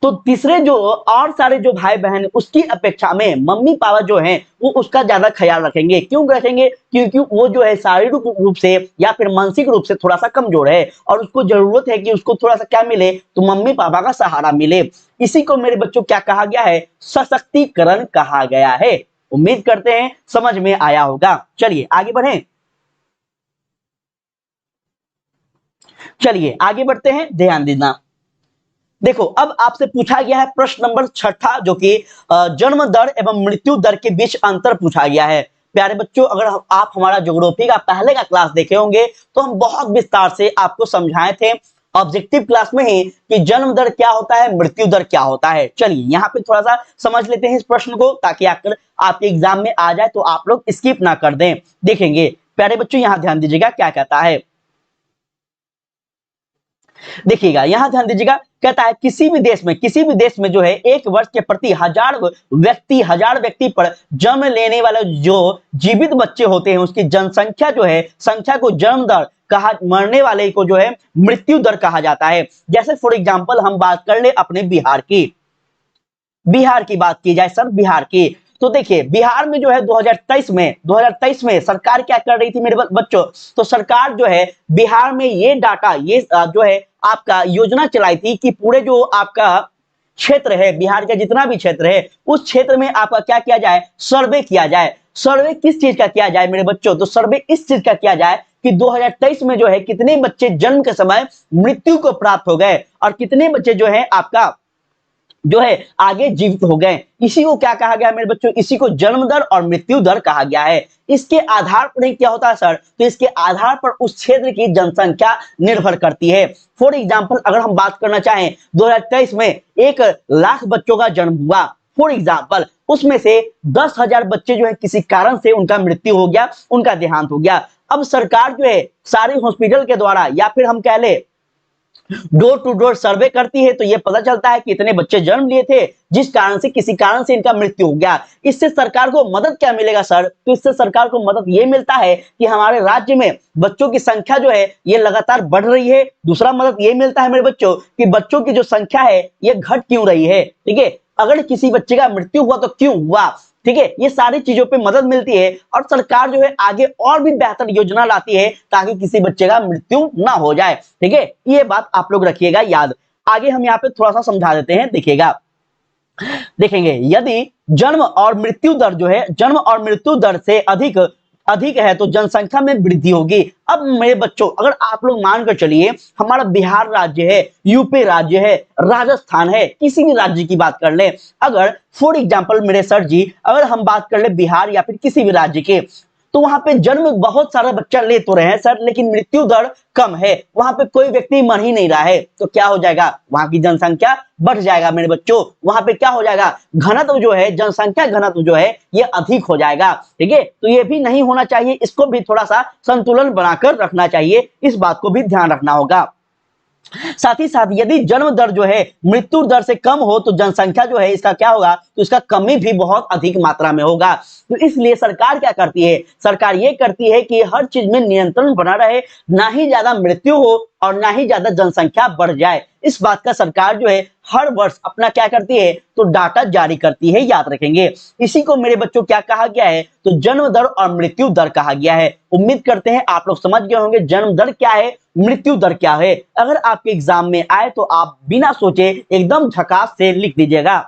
तो तीसरे जो और सारे जो भाई बहन उसकी अपेक्षा में मम्मी पापा जो हैं वो उसका ज्यादा ख्याल रखेंगे। क्यों रखेंगे, क्योंकि वो जो है शारीरिक रूप से या फिर मानसिक रूप से थोड़ा सा कमजोर है और उसको जरूरत है कि उसको थोड़ा सा क्या मिले तो मम्मी पापा का सहारा मिले। इसी को मेरे बच्चों क्या कहा गया है, सशक्तिकरण कहा गया है। उम्मीद करते हैं समझ में आया होगा। चलिए आगे बढ़ें, चलिए आगे बढ़ते हैं, ध्यान देना। देखो अब आपसे पूछा गया है प्रश्न नंबर 6 जो कि जन्म दर एवं मृत्यु दर के बीच अंतर पूछा गया है। प्यारे बच्चों, अगर आप हमारा ज्योग्राफी का पहले का क्लास देखे होंगे तो हम बहुत विस्तार से आपको समझाए थे ऑब्जेक्टिव क्लास में ही कि जन्म दर क्या होता है, मृत्यु दर क्या होता है। चलिए यहाँ पे थोड़ा सा समझ लेते हैं इस प्रश्न को, ताकि आकर आपके एग्जाम में आ जाए तो आप लोग स्किप ना कर दें। देखेंगे प्यारे बच्चों, यहाँ ध्यान दीजिएगा क्या कहता है, देखिएगा यहां ध्यान दीजिएगा। कहता है किसी भी देश में जो है एक वर्ष के प्रति हजार व्यक्ति पर जन्म लेने वाले जो जीवित बच्चे होते हैं उसकी जनसंख्या जो है संख्या को जन्म दर कहा, मरने वाले को जो है मृत्यु दर कहा जाता है। जैसे फॉर एग्जाम्पल हम बात कर ले अपने बिहार की बात की जाए सर, बिहार की, तो देखिए बिहार में जो है 2023 में सरकार क्या कर रही थी मेरे बच्चों, तो सरकार जो है बिहार में ये डाटा जो है आपका योजना चलाई थी कि पूरे जो आपका क्षेत्र है, बिहार का जितना भी क्षेत्र है उस क्षेत्र में आपका क्या किया जाए, सर्वे किया जाए। सर्वे किस चीज का किया जाए मेरे बच्चों, तो सर्वे इस चीज का किया जाए कि 2023 में जो है कितने बच्चे जन्म के समय मृत्यु को प्राप्त हो गए और कितने बच्चे जो है आपका जो है आगे जीवित हो गए। इसी को क्या कहा गया मेरे बच्चों, इसी को जन्म दर और मृत्यु दर कहा गया है। इसके आधार पर क्या होता है सर, तो इसके आधार पर उस क्षेत्र की जनसंख्या निर्भर करती है। फॉर एग्जाम्पल अगर हम बात करना चाहें 2023 में 1 लाख बच्चों का जन्म हुआ, फॉर एग्जाम्पल उसमें से 10,000 बच्चे जो है किसी कारण से उनका मृत्यु हो गया, उनका देहांत हो गया। अब सरकार जो है सारे हॉस्पिटल के द्वारा या फिर हम कह ले डोर टू डोर सर्वे करती है, तो ये पता चलता है कि इतने बच्चे जन्म लिए थे जिस कारण से किसी कारण से इनका मृत्यु हो गया। इससे सरकार को मदद क्या मिलेगा सर? तो इससे सरकार को मदद ये मिलता है कि हमारे राज्य में बच्चों की संख्या जो है ये लगातार बढ़ रही है। दूसरा मदद ये मिलता है मेरे बच्चों कि बच्चों की जो संख्या है ये घट क्यों रही है, ठीक है। अगर किसी बच्चे का मृत्यु हुआ तो क्यों हुआ, ठीक है। ये सारी चीजों पे मदद मिलती है और सरकार जो है आगे और भी बेहतर योजना लाती है ताकि किसी बच्चे का मृत्यु ना हो जाए, ठीक है। ये बात आप लोग रखिएगा याद। आगे हम यहाँ पे थोड़ा सा समझा देते हैं, देखिएगा। देखेंगे यदि जन्म और मृत्यु दर जो है जन्म और मृत्यु दर से अधिक अधिक है तो जनसंख्या में वृद्धि होगी। अब मेरे बच्चों अगर आप लोग मानकर चलिए हमारा बिहार राज्य है, यूपी राज्य है, राजस्थान है, किसी भी राज्य की बात कर ले, अगर फॉर एग्जांपल मेरे सर जी अगर हम बात कर ले बिहार या फिर किसी भी राज्य के, तो वहां पे जन्म बहुत सारा बच्चा ले तो रहे हैं सर, लेकिन मृत्यु दर कम है, वहां पे कोई व्यक्ति मर ही नहीं रहा है, तो क्या हो जाएगा? वहां की जनसंख्या बढ़ जाएगा मेरे बच्चों। वहां पे क्या हो जाएगा? घनत्व जो है, जनसंख्या घनत्व जो है ये अधिक हो जाएगा, ठीक है। तो ये भी नहीं होना चाहिए, इसको भी थोड़ा सा संतुलन बनाकर रखना चाहिए, इस बात को भी ध्यान रखना होगा। साथ ही साथ यदि जन्म दर जो है मृत्यु दर से कम हो तो जनसंख्या जो है इसका क्या होगा? तो इसका कमी भी बहुत अधिक मात्रा में होगा। तो इसलिए सरकार क्या करती है? सरकार ये करती है कि हर चीज में नियंत्रण बना रहे, ना ही ज्यादा मृत्यु हो और ना ही ज्यादा जनसंख्या बढ़ जाए। इस बात का सरकार जो है हर वर्ष अपना क्या करती है? तो डाटा जारी करती है, याद रखेंगे। इसी को मेरे बच्चों क्या कहा गया है? तो जन्म दर और मृत्यु दर कहा गया है। उम्मीद करते हैं आप लोग समझ गए होंगे जन्म दर क्या है, मृत्यु दर क्या है। अगर आपके एग्जाम में आए तो आप बिना सोचे एकदम झकास से लिख दीजिएगा।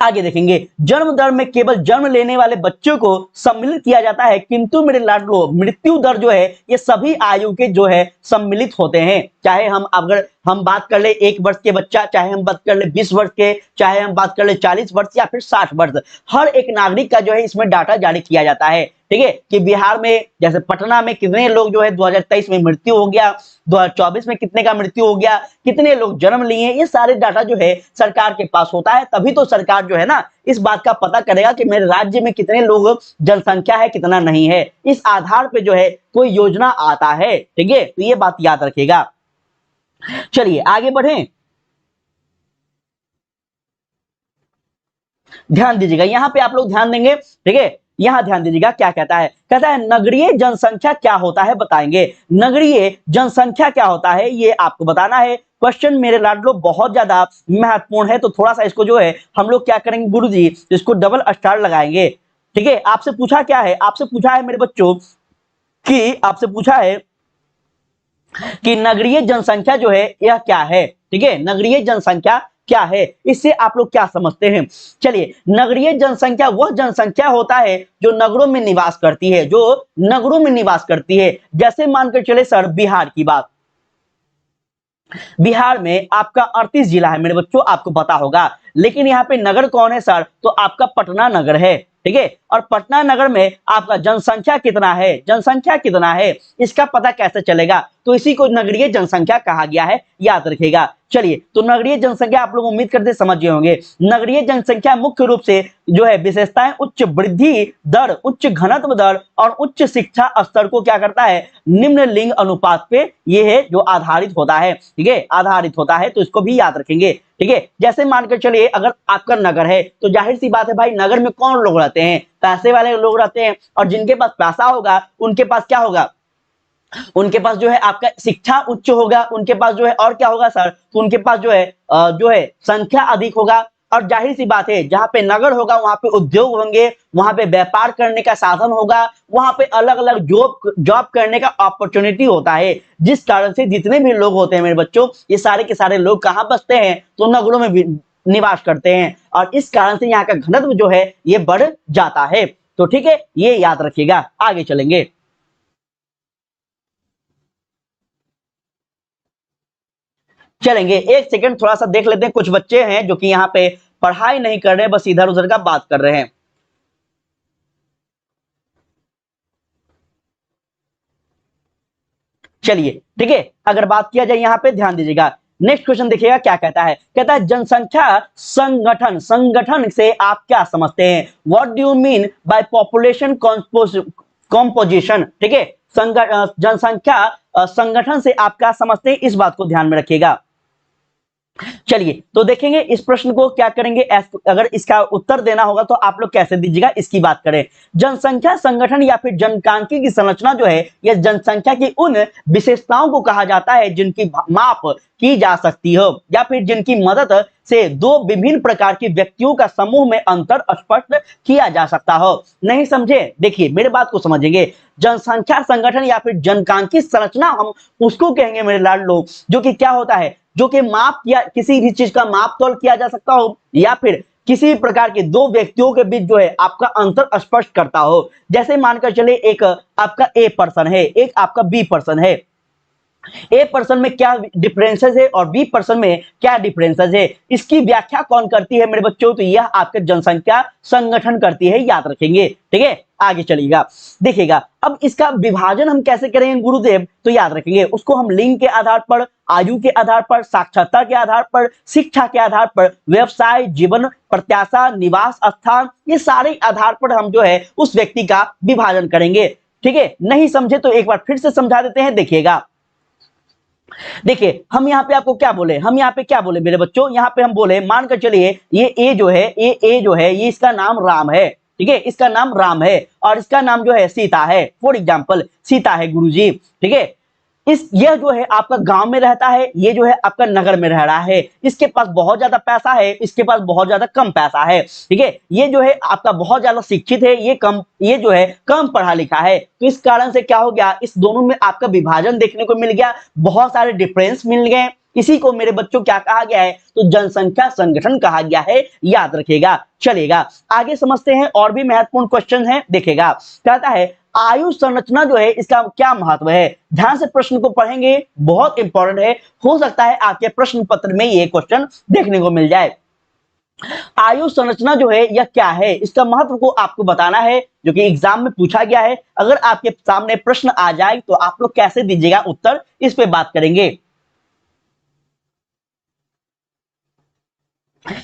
आगे देखेंगे जन्म दर में केवल जन्म लेने वाले बच्चों को सम्मिलित किया जाता है, किंतु मेरे लाडलो मृत्यु दर जो है ये सभी आयु के जो है सम्मिलित होते हैं। चाहे हम अगर हम बात कर ले 1 वर्ष के बच्चा, चाहे हम बात कर ले 20 वर्ष के, चाहे हम बात कर ले 40 वर्ष या फिर 60 वर्ष, हर एक नागरिक का जो है इसमें डाटा जारी किया जाता है, ठीक है। कि बिहार में जैसे पटना में कितने लोग जो है 2023 में मृत्यु हो गया, 2024 में कितने का मृत्यु हो गया, कितने लोग जन्म लिए, ये सारे डाटा जो है सरकार के पास होता है। तभी तो सरकार जो है ना इस बात का पता करेगा कि मेरे राज्य में कितने लोग जनसंख्या है कितना नहीं है, इस आधार पे जो है कोई योजना आता है, ठीक है। तो ये बात याद रखिएगा। चलिए आगे बढ़ें, ध्यान दीजिएगा यहां पे आप लोग ध्यान देंगे, ठीक है। यहां ध्यान दीजिएगा क्या कहता है? कहता है नगरीय जनसंख्या क्या होता है बताएंगे। नगरीय जनसंख्या क्या होता है ये आपको बताना है। क्वेश्चन मेरे लाडलो बहुत ज्यादा महत्वपूर्ण है, तो थोड़ा सा इसको जो है हम लोग क्या करेंगे गुरुजी, इसको डबल स्टार लगाएंगे, ठीक है। आपसे पूछा क्या है? आपसे पूछा है मेरे बच्चों कि आपसे पूछा है कि नगरीय जनसंख्या जो है यह क्या है, ठीक है। नगरीय जनसंख्या क्या है, इससे आप लोग क्या समझते हैं? चलिए नगरीय जनसंख्या वह जनसंख्या होता है जो नगरों में निवास करती है, जो नगरों में निवास करती है। जैसे मानकर चले सर बिहार की बात, बिहार में आपका 38 जिला है मेरे बच्चों, आपको पता होगा, लेकिन यहाँ पे नगर कौन है सर? तो आपका पटना नगर है, ठीक है। और पटना नगर में आपका जनसंख्या कितना है? जनसंख्या कितना है इसका पता कैसे चलेगा? तो इसी को नगरीय जनसंख्या कहा गया है, याद रखिएगा। चलिए तो नगरीय जनसंख्या आप लोग उम्मीद करते समझ गए होंगे। नगरीय जनसंख्या मुख्य रूप से जो है विशेषताएं उच्च वृद्धि दर, उच्च घनत्व दर और उच्च शिक्षा स्तर को क्या करता है? निम्न लिंग अनुपात पे ये है जो आधारित होता है, ठीक है, आधारित होता है। तो इसको भी याद रखेंगे, ठीक है। जैसे मानकर चलिए अगर आपका नगर है तो जाहिर सी बात है भाई नगर में कौन लोग रहते हैं? पैसे वाले लोग रहते हैं, और जिनके पास पैसा होगा उनके पास क्या होगा? उनके पास जो है आपका शिक्षा उच्च होगा, उनके पास जो है और क्या होगा सर? तो उनके पास जो है संख्या अधिक होगा। और जाहिर सी बात है जहां पे नगर होगा वहां पे उद्योग होंगे, वहां पे व्यापार करने का साधन होगा, वहां पे अलग अलग जॉब करने का अपॉर्चुनिटी होता है, जिस कारण से जितने भी लोग होते हैं मेरे बच्चों ये सारे के सारे लोग कहां बसते हैं? तो नगरों में निवास करते हैं, और इस कारण से यहाँ का घनत्व जो है ये बढ़ जाता है। तो ठीक है, ये याद रखिएगा। आगे चलेंगे, एक सेकंड थोड़ा सा देख लेते हैं। कुछ बच्चे हैं जो कि यहाँ पे पढ़ाई नहीं कर रहे, बस इधर उधर का बात कर रहे हैं। चलिए ठीक है, अगर बात किया जाए यहाँ पे ध्यान दीजिएगा, नेक्स्ट क्वेश्चन देखिएगा क्या कहता है। कहता है जनसंख्या संगठन, संगठन से आप क्या समझते हैं? What do you mean by population composition? ठीक है, जनसंख्या संगठन से आप क्या समझते हैं, इस बात को ध्यान में रखिएगा। चलिए तो देखेंगे इस प्रश्न को क्या करेंगे, अगर इसका उत्तर देना होगा तो आप लोग कैसे दीजिएगा, इसकी बात करें। जनसंख्या संगठन या फिर जनसांख्यिकी की संरचना जो है, यह जनसंख्या की उन विशेषताओं को कहा जाता है जिनकी माप की जा सकती हो या फिर जिनकी मदद से दो विभिन्न प्रकार के व्यक्तियों का समूह में अंतर स्पष्ट किया जा सकता हो। नहीं समझे? देखिए मेरे बात को समझेंगे। जनसंख्या संगठन या फिर जनसांख्यिकी संरचना हम उसको कहेंगे मेरे लाड लोग, जो कि क्या होता है, जो कि माप किया, किसी भी चीज का माप तोल किया जा सकता हो या फिर किसी प्रकार के दो व्यक्तियों के बीच जो है आपका अंतर स्पष्ट करता हो। जैसे मानकर चले एक आपका ए पर्सन है, एक आपका बी पर्सन है। ए पर्सन में क्या डिफरेंसेस है और बी पर्सन में क्या डिफरेंसेस है, इसकी व्याख्या कौन करती है मेरे बच्चों? तो यह आपके जनसंख्या संगठन करती है, याद रखेंगे। ठीक है, आगे चलिएगा। देखिएगा अब इसका विभाजन हम कैसे करेंगे गुरुदेव? तो याद रखेंगे उसको हम लिंग के आधार पर, आयु के आधार पर, साक्षरता के आधार पर, शिक्षा के आधार पर, व्यवसाय, जीवन प्रत्याशा, निवास स्थान, ये सारे आधार पर हम जो है उस व्यक्ति का विभाजन करेंगे। ठीक है, नहीं समझे तो एक बार फिर से समझा देते हैं। देखिएगा, देखिए हम यहाँ पे आपको क्या बोले, हम यहाँ पे क्या बोले मेरे बच्चों? यहाँ पे हम बोले मानकर चलिए ये ए जो है, ए जो है, ये इसका नाम राम है। ठीक है, इसका नाम राम है और इसका नाम जो है सीता है। फॉर एग्जाम्पल सीता है गुरुजी। ठीक है, यह जो है आपका गांव में रहता है, ये जो है आपका नगर में रह रहा है। इसके पास बहुत ज्यादा पैसा है, इसके पास बहुत ज्यादा कम पैसा है। ठीक है, ये जो है आपका बहुत ज्यादा शिक्षित है, ये जो है कम पढ़ा लिखा है। तो इस कारण से क्या हो गया, इस दोनों में आपका विभाजन देखने को मिल गया, बहुत सारे डिफरेंस मिल गए। इसी को मेरे बच्चों क्या कहा गया है? तो जनसंख्या संगठन कहा गया है, याद रखिएगा। चलेगा आगे समझते हैं, और भी महत्वपूर्ण क्वेश्चन है। देखेगा कहता है आयु संरचना जो है इसका क्या महत्व है? ध्यान से प्रश्न को पढ़ेंगे, बहुत इंपॉर्टेंट है। हो सकता है आपके प्रश्न पत्र में ये क्वेश्चन देखने को मिल जाए। आयु संरचना जो है यह क्या है, इसका महत्व को आपको बताना है, जो कि एग्जाम में पूछा गया है। अगर आपके सामने प्रश्न आ जाए तो आप लोग कैसे दीजिएगा उत्तर, इस पे बात करेंगे।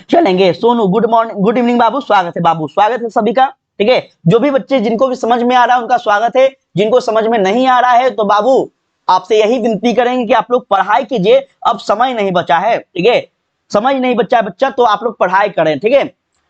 चलेंगे। Sonu good morning, good evening बाबू, स्वागत है बाबू, स्वागत है सभी का। ठीक है, जो भी बच्चे जिनको भी समझ में आ रहा है उनका स्वागत है, जिनको समझ में नहीं आ रहा है तो बाबू आपसे यही विनती करेंगे कि आप लोग पढ़ाई कीजिए, अब समय नहीं बचा है। ठीक है, समय नहीं बचा है बच्चा, तो आप लोग पढ़ाई करें। ठीक है,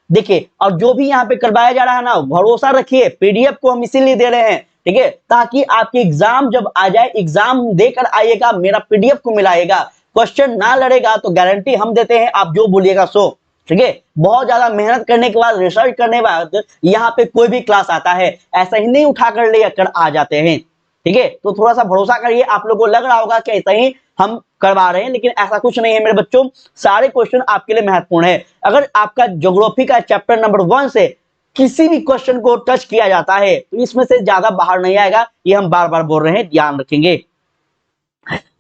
देखिए और जो भी यहाँ पे करवाया जा रहा है ना, भरोसा रखिए, पीडीएफ को हम इसीलिए दे रहे हैं। ठीक है, ताकि आपके एग्जाम जब आ जाए, एग्जाम देकर आइएगा, मेरा पीडीएफ को मिलाएगा, क्वेश्चन ना लड़ेगा तो गारंटी हम देते हैं आप जो बोलिएगा सो। ठीक है, बहुत ज्यादा मेहनत करने के बाद, रिसर्च करने के बाद यहाँ पे कोई भी क्लास आता है, ऐसा ही नहीं उठा कर ले कर आ जाते हैं। ठीक है, तो थोड़ा सा भरोसा करिए। आप लोगों को लग रहा होगा कि ऐसा ही हम करवा रहे हैं, लेकिन ऐसा कुछ नहीं है मेरे बच्चों, सारे क्वेश्चन आपके लिए महत्वपूर्ण है। अगर आपका ज्योग्राफी का चैप्टर नंबर 1 से किसी भी क्वेश्चन को टच किया जाता है तो इसमें से ज्यादा बाहर नहीं आएगा, ये हम बार बार बोल रहे हैं, ध्यान रखेंगे।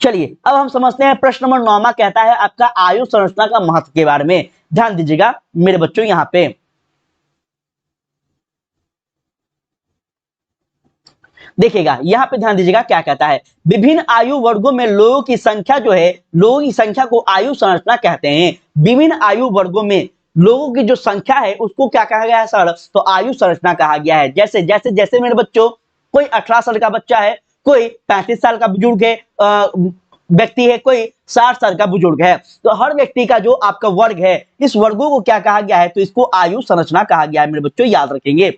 चलिए अब हम समझते हैं प्रश्न नंबर 9 कहता है आपका आयु संरचना का महत्व के बारे में। ध्यान दीजिएगा मेरे बच्चों, यहां पे देखिएगा, यहां पे ध्यान दीजिएगा क्या कहता है। विभिन्न आयु वर्गों में लोगों की संख्या जो है, लोगों की संख्या को आयु संरचना कहते हैं। विभिन्न आयु वर्गों में लोगों की जो संख्या है उसको क्या कहा गया है सर? तो आयु संरचना कहा गया है। जैसे जैसे जैसे मेरे बच्चों, कोई 18 साल का बच्चा है, कोई 35 साल का बुजुर्ग है, व्यक्ति है, कोई 60 साल का बुजुर्ग है, तो हर व्यक्ति का जो आपका वर्ग है, इस वर्गों को क्या कहा गया है? तो इसको आयु संरचना कहा गया है मेरे बच्चों, याद रखेंगे।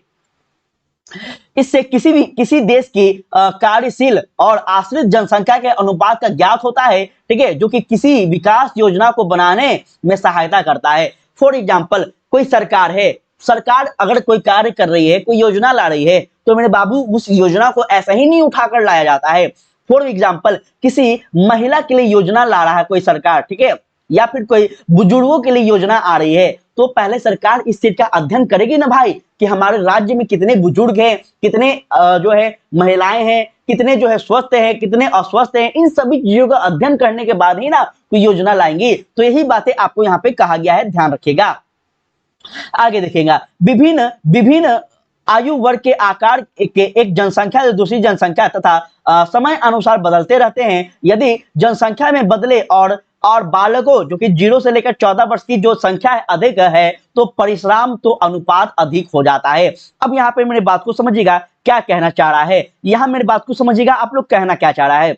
इससे किसी देश की कार्यशील और आश्रित जनसंख्या के अनुपात का ज्ञात होता है। ठीक है, जो कि किसी विकास योजना को बनाने में सहायता करता है। फॉर एग्जाम्पल कोई सरकार है, सरकार अगर कोई कार्य कर रही है, कोई योजना ला रही है, तो मेरे बाबू उस योजना को ऐसा ही नहीं उठाकर लाया जाता है। फॉर एग्जाम्पल किसी महिला के लिए योजना ला रहा है कोई सरकार, ठीक है, या फिर कोई बुजुर्गों के लिए योजना आ रही है, तो पहले सरकार इस चीज का अध्ययन करेगी ना भाई, कि हमारे राज्य में कितने बुजुर्ग हैं, कितने जो है महिलाएं हैं, कितने जो है स्वस्थ हैं, कितने अस्वस्थ हैं। इन सभी चीजों का अध्ययन करने के बाद ही ना कोई योजना लाएंगी। तो यही बातें आपको यहाँ पे कहा गया है, ध्यान रखिएगा। आगे देखेगा, विभिन्न विभिन्न आयु वर्ग के आकार के एक जनसंख्या से दूसरी जनसंख्या तथा समय अनुसार बदलते रहते हैं। यदि जनसंख्या में बदले और और बालकों जो कि 0 से लेकर 14 वर्ष की जो संख्या है अधिक है, तो परिश्रम तो अनुपात अधिक हो जाता है। अब यहाँ पे मेरी बात को समझिएगा क्या कहना चाह रहा है, यहाँ मेरी बात को समझिएगा आप लोग कहना क्या चाह रहा है।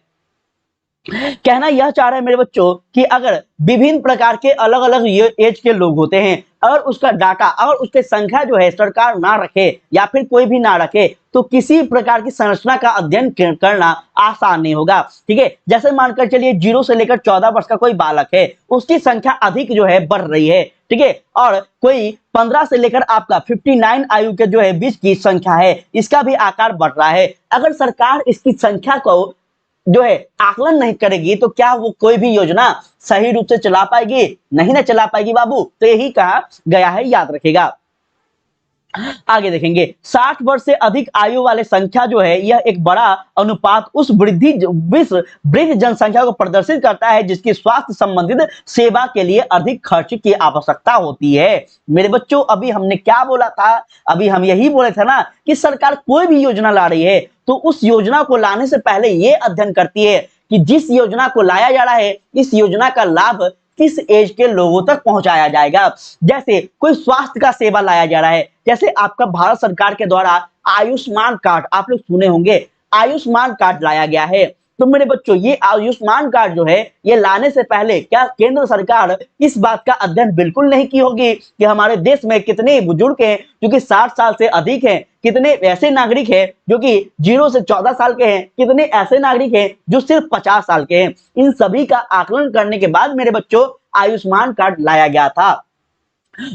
कहना यह चाह रहे हैं मेरे बच्चों कि अगर विभिन्न प्रकार के अलग अलग एज के लोग होते हैं, अगर उसका डाटा, अगर उसकी संख्या जो है सरकार ना रखे या फिर कोई भी ना रखे, तो किसी प्रकार की संरचना का अध्ययन करना आसान नहीं होगा। ठीक है, जैसे मानकर चलिए 0 से लेकर 14 वर्ष का कोई बालक है, उसकी संख्या अधिक जो है बढ़ रही है। ठीक है, और कोई 15 से लेकर आपका 59 आयु के जो है बीच की संख्या है, इसका भी आकार बढ़ रहा है। अगर सरकार इसकी संख्या को जो है आकलन नहीं करेगी तो क्या वो कोई भी योजना सही रूप से चला पाएगी? नहीं ना चला पाएगी बाबू। तो यही कहा गया है, याद रखिएगा। आगे देखेंगे 60 वर्ष से अधिक आयु वाले संख्या जो है यह एक बड़ा अनुपात उस वृद्ध जनसंख्या को प्रदर्शित करता है जिसकी स्वास्थ्य संबंधित सेवा के लिए अधिक खर्च की आवश्यकता होती है। मेरे बच्चों अभी हमने क्या बोला था? अभी हम यही बोले थे ना कि सरकार कोई भी योजना ला रही है तो उस योजना को लाने से पहले ये अध्ययन करती है कि जिस योजना को लाया जा रहा है इस योजना का लाभ किस एज के लोगों तक पहुंचाया जाएगा। जैसे कोई स्वास्थ्य का सेवा लाया जा रहा है, जैसे आपका भारत सरकार के द्वारा आयुष्मान कार्ड, आप लोग सुने होंगे, आयुष्मान कार्ड लाया गया है। तो मेरे बच्चों ये आयुष्मान कार्ड जो है ये लाने से पहले क्या केंद्र सरकार इस बात का अध्ययन बिल्कुल नहीं की होगी कि हमारे देश में कितने बुजुर्ग हैं जो कि 60 साल से अधिक हैं, कितने ऐसे नागरिक हैं जो कि 0 से 14 साल के हैं, कितने ऐसे नागरिक हैं जो सिर्फ 50 साल के हैं। इन सभी का आकलन करने के बाद मेरे बच्चों आयुष्मान कार्ड लाया गया था,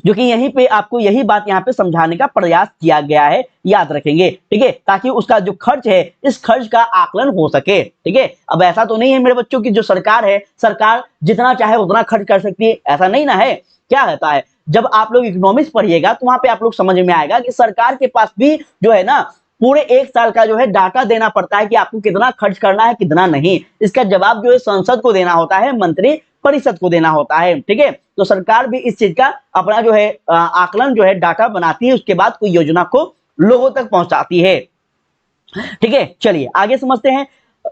जो कि यहीं पे आपको यही बात यहाँ पे समझाने का प्रयास किया गया है, याद रखेंगे। ठीक है, ताकि उसका जो खर्च है इस खर्च का आकलन हो सके। ठीक है, अब ऐसा तो नहीं है मेरे बच्चों की जो सरकार है, सरकार जितना चाहे उतना खर्च कर सकती है, ऐसा नहीं ना है। क्या होता है जब आप लोग इकोनॉमिक्स पढ़िएगा तो वहां पे आप लोग समझ में आएगा कि सरकार के पास भी जो है ना पूरे 1 साल का जो है डाटा देना पड़ता है कि आपको कितना खर्च करना है कितना नहीं। इसका जवाब जो है संसद को देना होता है, मंत्री परिषद को देना होता है। ठीक है, तो सरकार भी इस चीज का अपना जो है आकलन जो है डाटा बनाती है, उसके बाद कोई योजना को लोगों तक पहुंचाती है। ठीक है, चलिए आगे समझते हैं।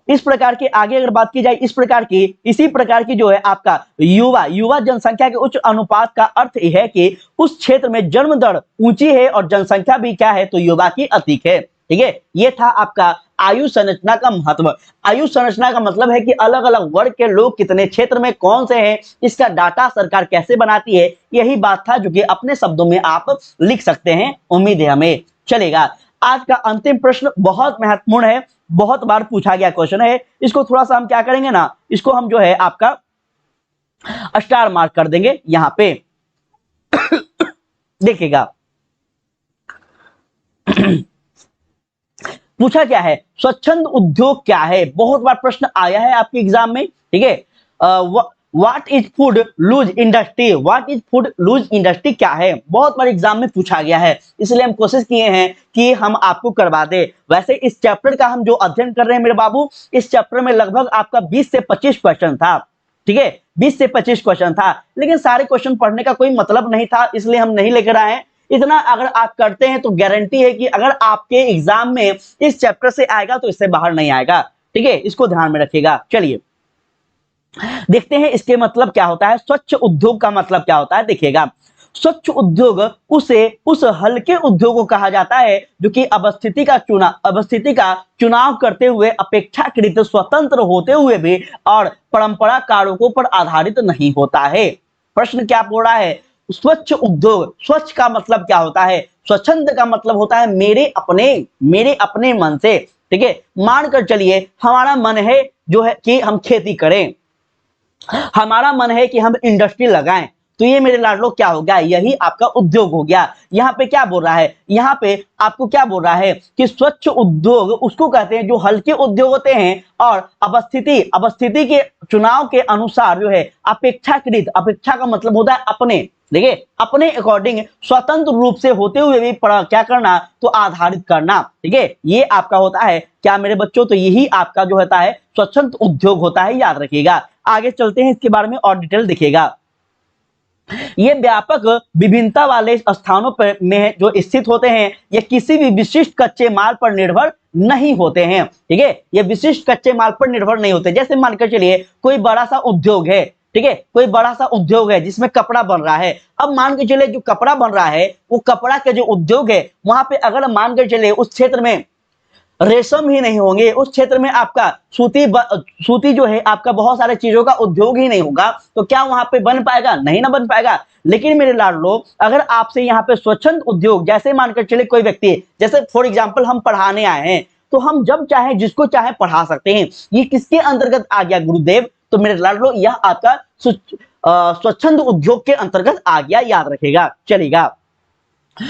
इस प्रकार के आगे अगर बात की जाए इस प्रकार की इसी प्रकार की जो है आपका युवा जनसंख्या के उच्च अनुपात का अर्थ यह है कि उस क्षेत्र में जन्म दर ऊंची है और जनसंख्या भी क्या है तो युवा की अधिक है। ठीक है, ये था आपका आयु संरचना का महत्व। आयु संरचना का मतलब है कि अलग अलग वर्ग के लोग कितने क्षेत्र में कौन से हैं, इसका डाटा सरकार कैसे बनाती है, यही बात था जो कि अपने शब्दों में आप लिख सकते हैं। उम्मीद है हमें चलेगा। आज का अंतिम प्रश्न बहुत महत्वपूर्ण है, बहुत बार पूछा गया क्वेश्चन है। इसको थोड़ा सा हम क्या करेंगे ना, इसको हम जो है आपका स्टार मार्क कर देंगे यहां पे। देखिएगा पूछा क्या है, स्वच्छंद उद्योग क्या है? बहुत बार प्रश्न आया है आपके एग्जाम में। ठीक है, what is food loose industry, what is food loose industry क्या है? बहुत बार एग्जाम में पूछा गया है, इसलिए हम कोशिश किए हैं कि हम आपको करवा दे। वैसे इस चैप्टर का हम जो अध्ययन कर रहे हैं मेरे बाबू, इस चैप्टर में लगभग आपका 20 से 25 क्वेश्चन था। ठीक है, 20 से 25 क्वेश्चन था, लेकिन सारे क्वेश्चन पढ़ने का कोई मतलब नहीं था, इसलिए हम नहीं लेकर आए। इतना अगर आप करते हैं तो गारंटी है कि अगर आपके एग्जाम में इस चैप्टर से आएगा तो इससे बाहर नहीं आएगा। ठीक है, इसको ध्यान में रखिएगा। चलिए देखते हैं इसके मतलब क्या होता है, स्वच्छ उद्योग का मतलब क्या होता है। देखिएगा, स्वच्छ उद्योग उस हल्के उद्योग को कहा जाता है जो कि अवस्थिति का चुनाव करते हुए अपेक्षाकृत स्वतंत्र होते हुए भी और परंपरा कारकों पर आधारित नहीं होता है। प्रश्न क्या बोल रहा है, स्वच्छ उद्योग, स्वच्छ का मतलब क्या होता है, स्वच्छंद का मतलब होता है मेरे अपने मन से। ठीक है, मानकर चलिए हमारा मन है जो है कि हम खेती करें, हमारा मन है कि हम इंडस्ट्री लगाएं, तो ये मेरे लाडलो क्या हो गया, यही आपका उद्योग हो गया। यहाँ पे क्या बोल रहा है, यहाँ पे आपको क्या बोल रहा है कि स्वच्छ उद्योग उसको कहते हैं जो हल्के उद्योग होते हैं और अवस्थिति के चुनाव के अनुसार जो है अपेक्षाकृत, अपेक्षा का मतलब होता है अपने, देखिए अपने अकॉर्डिंग स्वतंत्र रूप से होते हुए भी क्या करना तो आधारित करना। ठीक है, ये आपका होता है क्या मेरे बच्चों, तो यही आपका जो होता है स्वच्छंद उद्योग होता है, याद रखिएगा। आगे चलते हैं, इसके बारे में और डिटेल देखिएगा। ये व्यापक विभिन्नता वाले स्थानों पर में जो स्थित होते हैं, ये किसी भी विशिष्ट कच्चे माल पर निर्भर नहीं होते हैं। ठीक है, ये विशिष्ट कच्चे माल पर निर्भर नहीं होते। जैसे मानकर चलिए कोई बड़ा सा उद्योग है, ठीक है, कोई बड़ा सा उद्योग है जिसमें कपड़ा बन रहा है। अब मान के चले जो कपड़ा बन रहा है वो कपड़ा के जो उद्योग है वहां पे अगर मान के चले उस क्षेत्र में रेशम ही नहीं होंगे, उस क्षेत्र में आपका सूती जो है आपका बहुत सारे चीजों का उद्योग ही नहीं होगा, तो क्या वहां पे बन पाएगा? नहीं ना बन पाएगा। लेकिन मेरे लाडलो अगर आपसे यहाँ पे स्वच्छंद उद्योग, जैसे मानकर चले कोई व्यक्ति, जैसे फॉर एग्जाम्पल हम पढ़ाने आए हैं तो हम जब चाहे जिसको चाहे पढ़ा सकते हैं, ये किसके अंतर्गत आ गया गुरुदेव? तो मेरे लाडलो यह आपका स्वच्छंद उद्योग के अंतर्गत आ गया, याद रखेगा, चलेगा।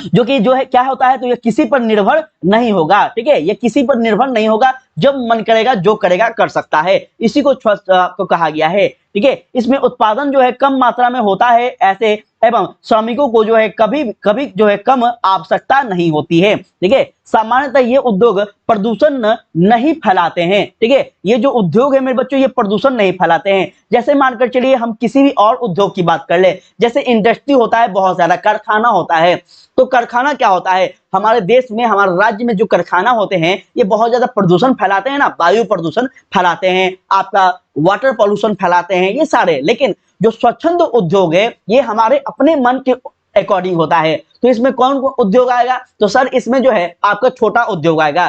जो कि जो है क्या होता है, तो ये किसी पर निर्भर नहीं होगा, ठीक है, ये किसी पर निर्भर नहीं होगा, जब मन करेगा जो करेगा कर सकता है, इसी को को कहा गया है, ठीक है। इसमें उत्पादन जो है कम मात्रा में होता है ऐसे, एवं श्रमिकों को जो है कभी कभी जो है कम आवश्यकता नहीं होती है, ठीक है। सामान्यतः ये उद्योग प्रदूषण नहीं फैलाते हैं, ठीक है, ये जो उद्योग है मेरे बच्चों ये प्रदूषण नहीं फैलाते हैं। जैसे मानकर चलिए हम किसी भी और उद्योग की बात कर ले, जैसे इंडस्ट्री होता है, बहुत ज्यादा कारखाना होता है, तो कारखाना क्या होता है, हमारे देश में हमारे राज्य में जो कारखाना होते हैं ये बहुत ज्यादा प्रदूषण फैलाते हैं ना, वायु प्रदूषण फैलाते हैं, आपका वाटर पॉल्यूशन फैलाते हैं, ये सारे। लेकिन जो स्वच्छंद उद्योग है ये हमारे अपने मन के अकॉर्डिंग होता है, तो इसमें कौन उद्योग आएगा? तो सर इसमें जो है आपका छोटा उद्योग आएगा।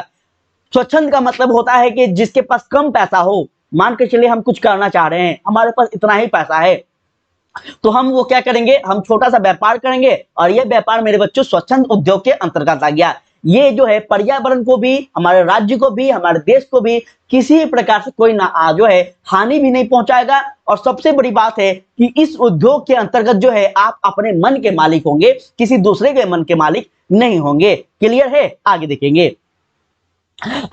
स्वच्छंद का मतलब होता है कि जिसके पास कम पैसा हो, मान के चलिए हम कुछ करना चाह रहे हैं, हमारे पास इतना ही पैसा है, तो हम वो क्या करेंगे, हम छोटा सा व्यापार करेंगे, और ये व्यापार मेरे बच्चों स्वच्छंद उद्योग के अंतर्गत आ गया। ये जो है पर्यावरण को भी, हमारे राज्य को भी, हमारे देश को भी किसी प्रकार से कोई ना जो है हानि भी नहीं पहुंचाएगा। और सबसे बड़ी बात है कि इस उद्योग के अंतर्गत जो है आप अपने मन के मालिक होंगे, किसी दूसरे के मन के मालिक नहीं होंगे। क्लियर है? आगे देखेंगे।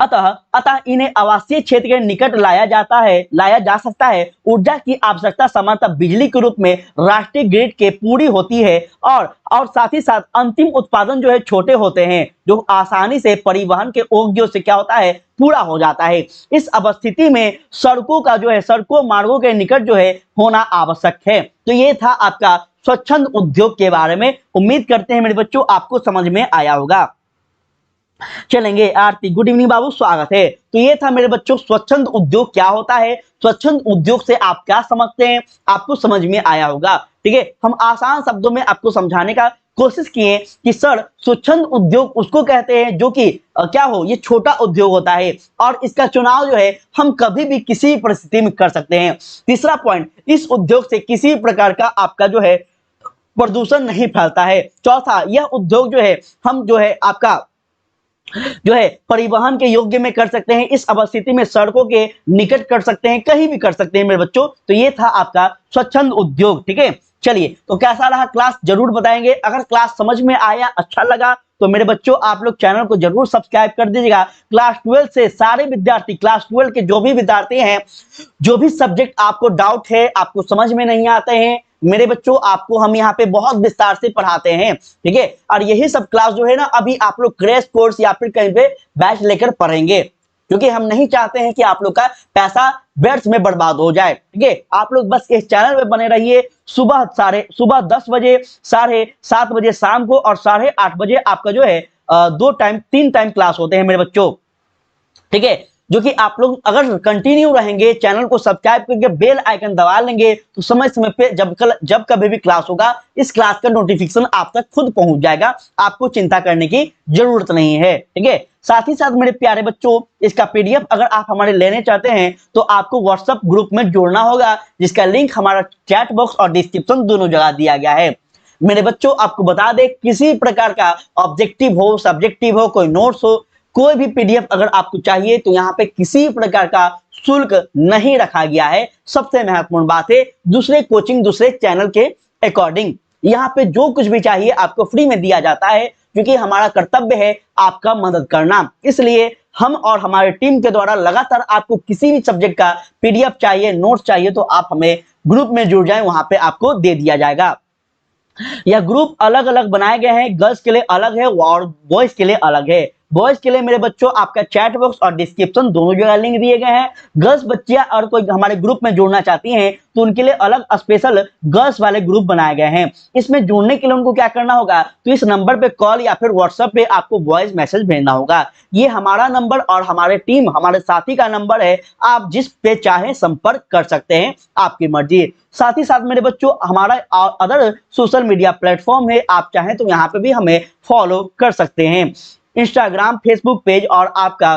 अतः इन्हें आवासीय क्षेत्र के निकट लाया जा सकता है। ऊर्जा की आवश्यकता सामान्यतः बिजली के रूप में राष्ट्रीय ग्रिड के पूरी होती है, और साथ ही साथ अंतिम उत्पादन जो है छोटे होते हैं, जो आसानी से परिवहन के योग्य से क्या होता है, पूरा हो जाता है। इस अवस्थिति में सड़कों का जो है, सड़कों मार्गों के निकट जो है होना आवश्यक है। तो ये था आपका स्वच्छंद उद्योग के बारे में। उम्मीद करते हैं मेरे बच्चों आपको समझ में आया होगा। चलेंगे आरती, गुड इवनिंग बाबू, स्वागत है। तो ये था मेरे बच्चों स्वच्छंद उद्योग क्या होता है, स्वच्छंद उद्योग से आप क्या समझते हैं, आपको समझ में आया होगा, ठीक है। हम आसान शब्दों में आपको समझाने का कोशिश किए कि सर स्वच्छंद उद्योग उसको कहते हैं जो कि क्या हो, ये छोटा उद्योग होता है, और इसका चुनाव जो है हम कभी भी किसी परिस्थिति में कर सकते हैं। तीसरा पॉइंट, इस उद्योग से किसी प्रकार का आपका जो है प्रदूषण नहीं फैलता है। चौथा, यह उद्योग जो है हम जो है आपका जो है परिवहन के योग्य में कर सकते हैं, इस अवस्थिति में सड़कों के निकट कर सकते हैं, कहीं भी कर सकते हैं मेरे बच्चों। तो ये था आपका स्वच्छंद उद्योग, ठीक है। चलिए, तो कैसा रहा क्लास जरूर बताएंगे। अगर क्लास समझ में आया, अच्छा लगा, तो मेरे बच्चों आप लोग चैनल को जरूर सब्सक्राइब कर दीजिएगा। क्लास 12 से सारे विद्यार्थी, क्लास 12 के जो भी विद्यार्थी हैं, जो भी सब्जेक्ट आपको डाउट है, आपको समझ में नहीं आते हैं, मेरे बच्चों आपको हम यहाँ पे बहुत विस्तार से पढ़ाते हैं, ठीक है। और यही सब क्लास जो है ना अभी आप लोग क्रैश कोर्स या फिर कहीं पे बैच लेकर पढ़ेंगे, क्योंकि हम नहीं चाहते हैं कि आप लोग का पैसा व्यर्थ में बर्बाद हो जाए, ठीक है। आप लोग बस इस चैनल पे बने रहिए। सुबह 10 बजे, 7:30 बजे शाम को, और 8:30 बजे आपका जो है 3 टाइम क्लास होते हैं मेरे बच्चों, ठीक है। जो कि आप लोग अगर कंटिन्यू रहेंगे, चैनल को सब्सक्राइब करके बेल आइकन दबा लेंगे, तो समय समय पे जब कभी भी क्लास होगा, इस क्लास का नोटिफिकेशन आप तक खुद पहुंच जाएगा। आपको चिंता करने की जरूरत नहीं है, ठीक है। साथ ही साथ मेरे प्यारे बच्चों, इसका पीडीएफ अगर आप हमारे लेने चाहते हैं तो आपको व्हाट्सएप ग्रुप में जुड़ना होगा, जिसका लिंक हमारा चैट बॉक्स और डिस्क्रिप्शन दोनों जगह दिया गया है। मेरे बच्चों आपको बता दें, किसी प्रकार का ऑब्जेक्टिव हो, सब्जेक्टिव हो, कोई नोट्स हो, कोई भी पीडीएफ अगर आपको चाहिए तो यहाँ पे किसी प्रकार का शुल्क नहीं रखा गया है। सबसे महत्वपूर्ण बात है, दूसरे कोचिंग, दूसरे चैनल के अकॉर्डिंग यहाँ पे जो कुछ भी चाहिए आपको फ्री में दिया जाता है, क्योंकि हमारा कर्तव्य है आपका मदद करना। इसलिए हम और हमारे टीम के द्वारा लगातार आपको किसी भी सब्जेक्ट का पीडीएफ चाहिए, नोट्स चाहिए, तो आप हमें ग्रुप में जुड़ जाए, वहां पे आपको दे दिया जाएगा। यह ग्रुप अलग अलग बनाए गए हैं, गर्ल्स के लिए अलग है और बॉयज के लिए अलग है। बॉयज के लिए मेरे बच्चों आपका चैट बॉक्स और डिस्क्रिप्शन दोनों जगह लिंक दिए गए हैं। गर्ल्स बच्चियां और कोई हमारे ग्रुप में जुड़ना चाहती हैं तो उनके लिए अलग स्पेशल गर्ल्स वाले ग्रुप बनाए गए हैं। इसमें जुड़ने के लिए उनको क्या करना होगा, तो इस नंबर पे कॉल या फिर व्हाट्सएप पे आपको वॉइस मैसेज भेजना होगा। ये हमारा नंबर और हमारे टीम हमारे साथी का नंबर है, आप जिस पे चाहे संपर्क कर सकते हैं, आपकी मर्जी। साथ ही साथ मेरे बच्चों हमारा अदर सोशल मीडिया प्लेटफॉर्म है, आप चाहें तो यहाँ पे भी हमें फॉलो कर सकते हैं। इंस्टाग्राम, फेसबुक पेज और आपका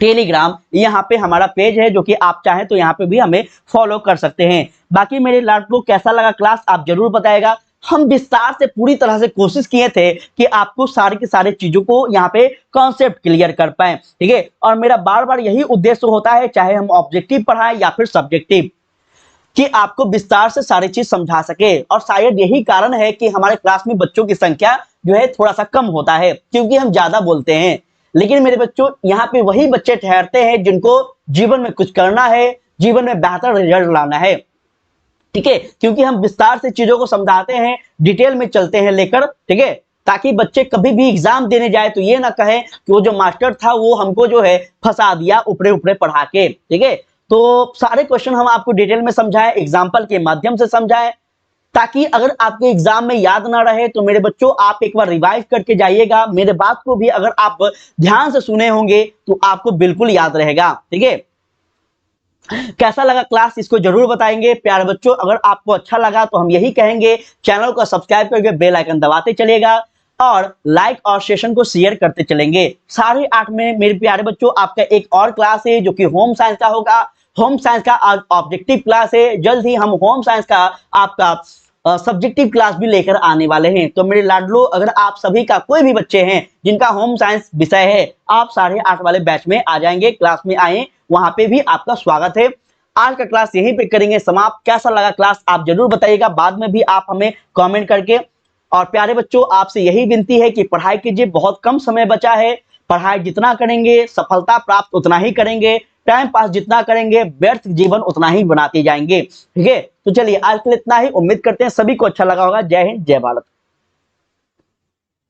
टेलीग्राम, यहाँ पे हमारा पेज है जो कि आप चाहें तो यहाँ पे भी हमें फॉलो कर सकते हैं। बाकी मेरे लाडलो कैसा लगा क्लास आप जरूर बताएगा। हम विस्तार से पूरी तरह से कोशिश किए थे कि आपको सारी की सारी चीजों को यहाँ पे कॉन्सेप्ट क्लियर कर पाए, ठीक है। और मेरा बार बार यही उद्देश्य होता है, चाहे हम ऑब्जेक्टिव पढ़ाएं या फिर सब्जेक्टिव, कि आपको विस्तार से सारी चीज समझा सके। और शायद यही कारण है कि हमारे क्लास में बच्चों की संख्या जो है थोड़ा सा कम होता है, क्योंकि हम ज्यादा बोलते हैं। लेकिन मेरे बच्चों यहाँ पे वही बच्चे ठहरते हैं जिनको जीवन में कुछ करना है, जीवन में बेहतर रिजल्ट लाना है, ठीक है। क्योंकि हम विस्तार से चीजों को समझाते हैं, डिटेल में चलते हैं लेकर, ठीक है, ताकि बच्चे कभी भी एग्जाम देने जाए तो ये ना कहे कि वो जो मास्टर था वो हमको जो है फंसा दिया ऊपरे ऊपरे पढ़ा के, ठीक है। तो सारे क्वेश्चन हम आपको डिटेल में समझाएं, एग्जाम्पल के माध्यम से समझाएं, ताकि अगर आपके एग्जाम में याद ना रहे तो मेरे बच्चों आप एक बार रिवाइज करके जाइएगा। मेरे बात को भी अगर आप ध्यान से सुने होंगे तो आपको बिल्कुल याद रहेगा, ठीक है। कैसा लगा क्लास इसको जरूर बताएंगे प्यारे बच्चों। अगर आपको अच्छा लगा तो हम यही कहेंगे, चैनल को सब्सक्राइब करके बेल आइकन दबाते चलिएगा और लाइक और सेशन को शेयर करते चलेंगे। 8:30 में मेरे प्यारे बच्चों आपका एक और क्लास है जो कि होम साइंस का होगा। होम साइंस का आज ऑब्जेक्टिव क्लास है, जल्द ही हम होम साइंस का आपका सब्जेक्टिव क्लास भी लेकर आने वाले हैं। तो मेरे लाडलो, अगर आप सभी का कोई भी बच्चे हैं जिनका होम साइंस विषय है, आप 8:30 वाले बैच में आ जाएंगे, क्लास में आए, वहां पे भी आपका स्वागत है। आज का क्लास यहीं पे करेंगे समाप्त। कैसा लगा क्लास आप जरूर बताइएगा, बाद में भी आप हमें कमेंट करके। और प्यारे बच्चों आपसे यही विनती है कि पढ़ाई कीजिए, बहुत कम समय बचा है। पढ़ाई जितना करेंगे सफलता प्राप्त उतना ही करेंगे, टाइम पास जितना करेंगे व्यर्थ जीवन उतना ही बनाते जाएंगे, ठीक है। तो चलिए आज के लिए इतना ही। उम्मीद करते हैं सभी को अच्छा लगा होगा। जय हिंद, जय भारत।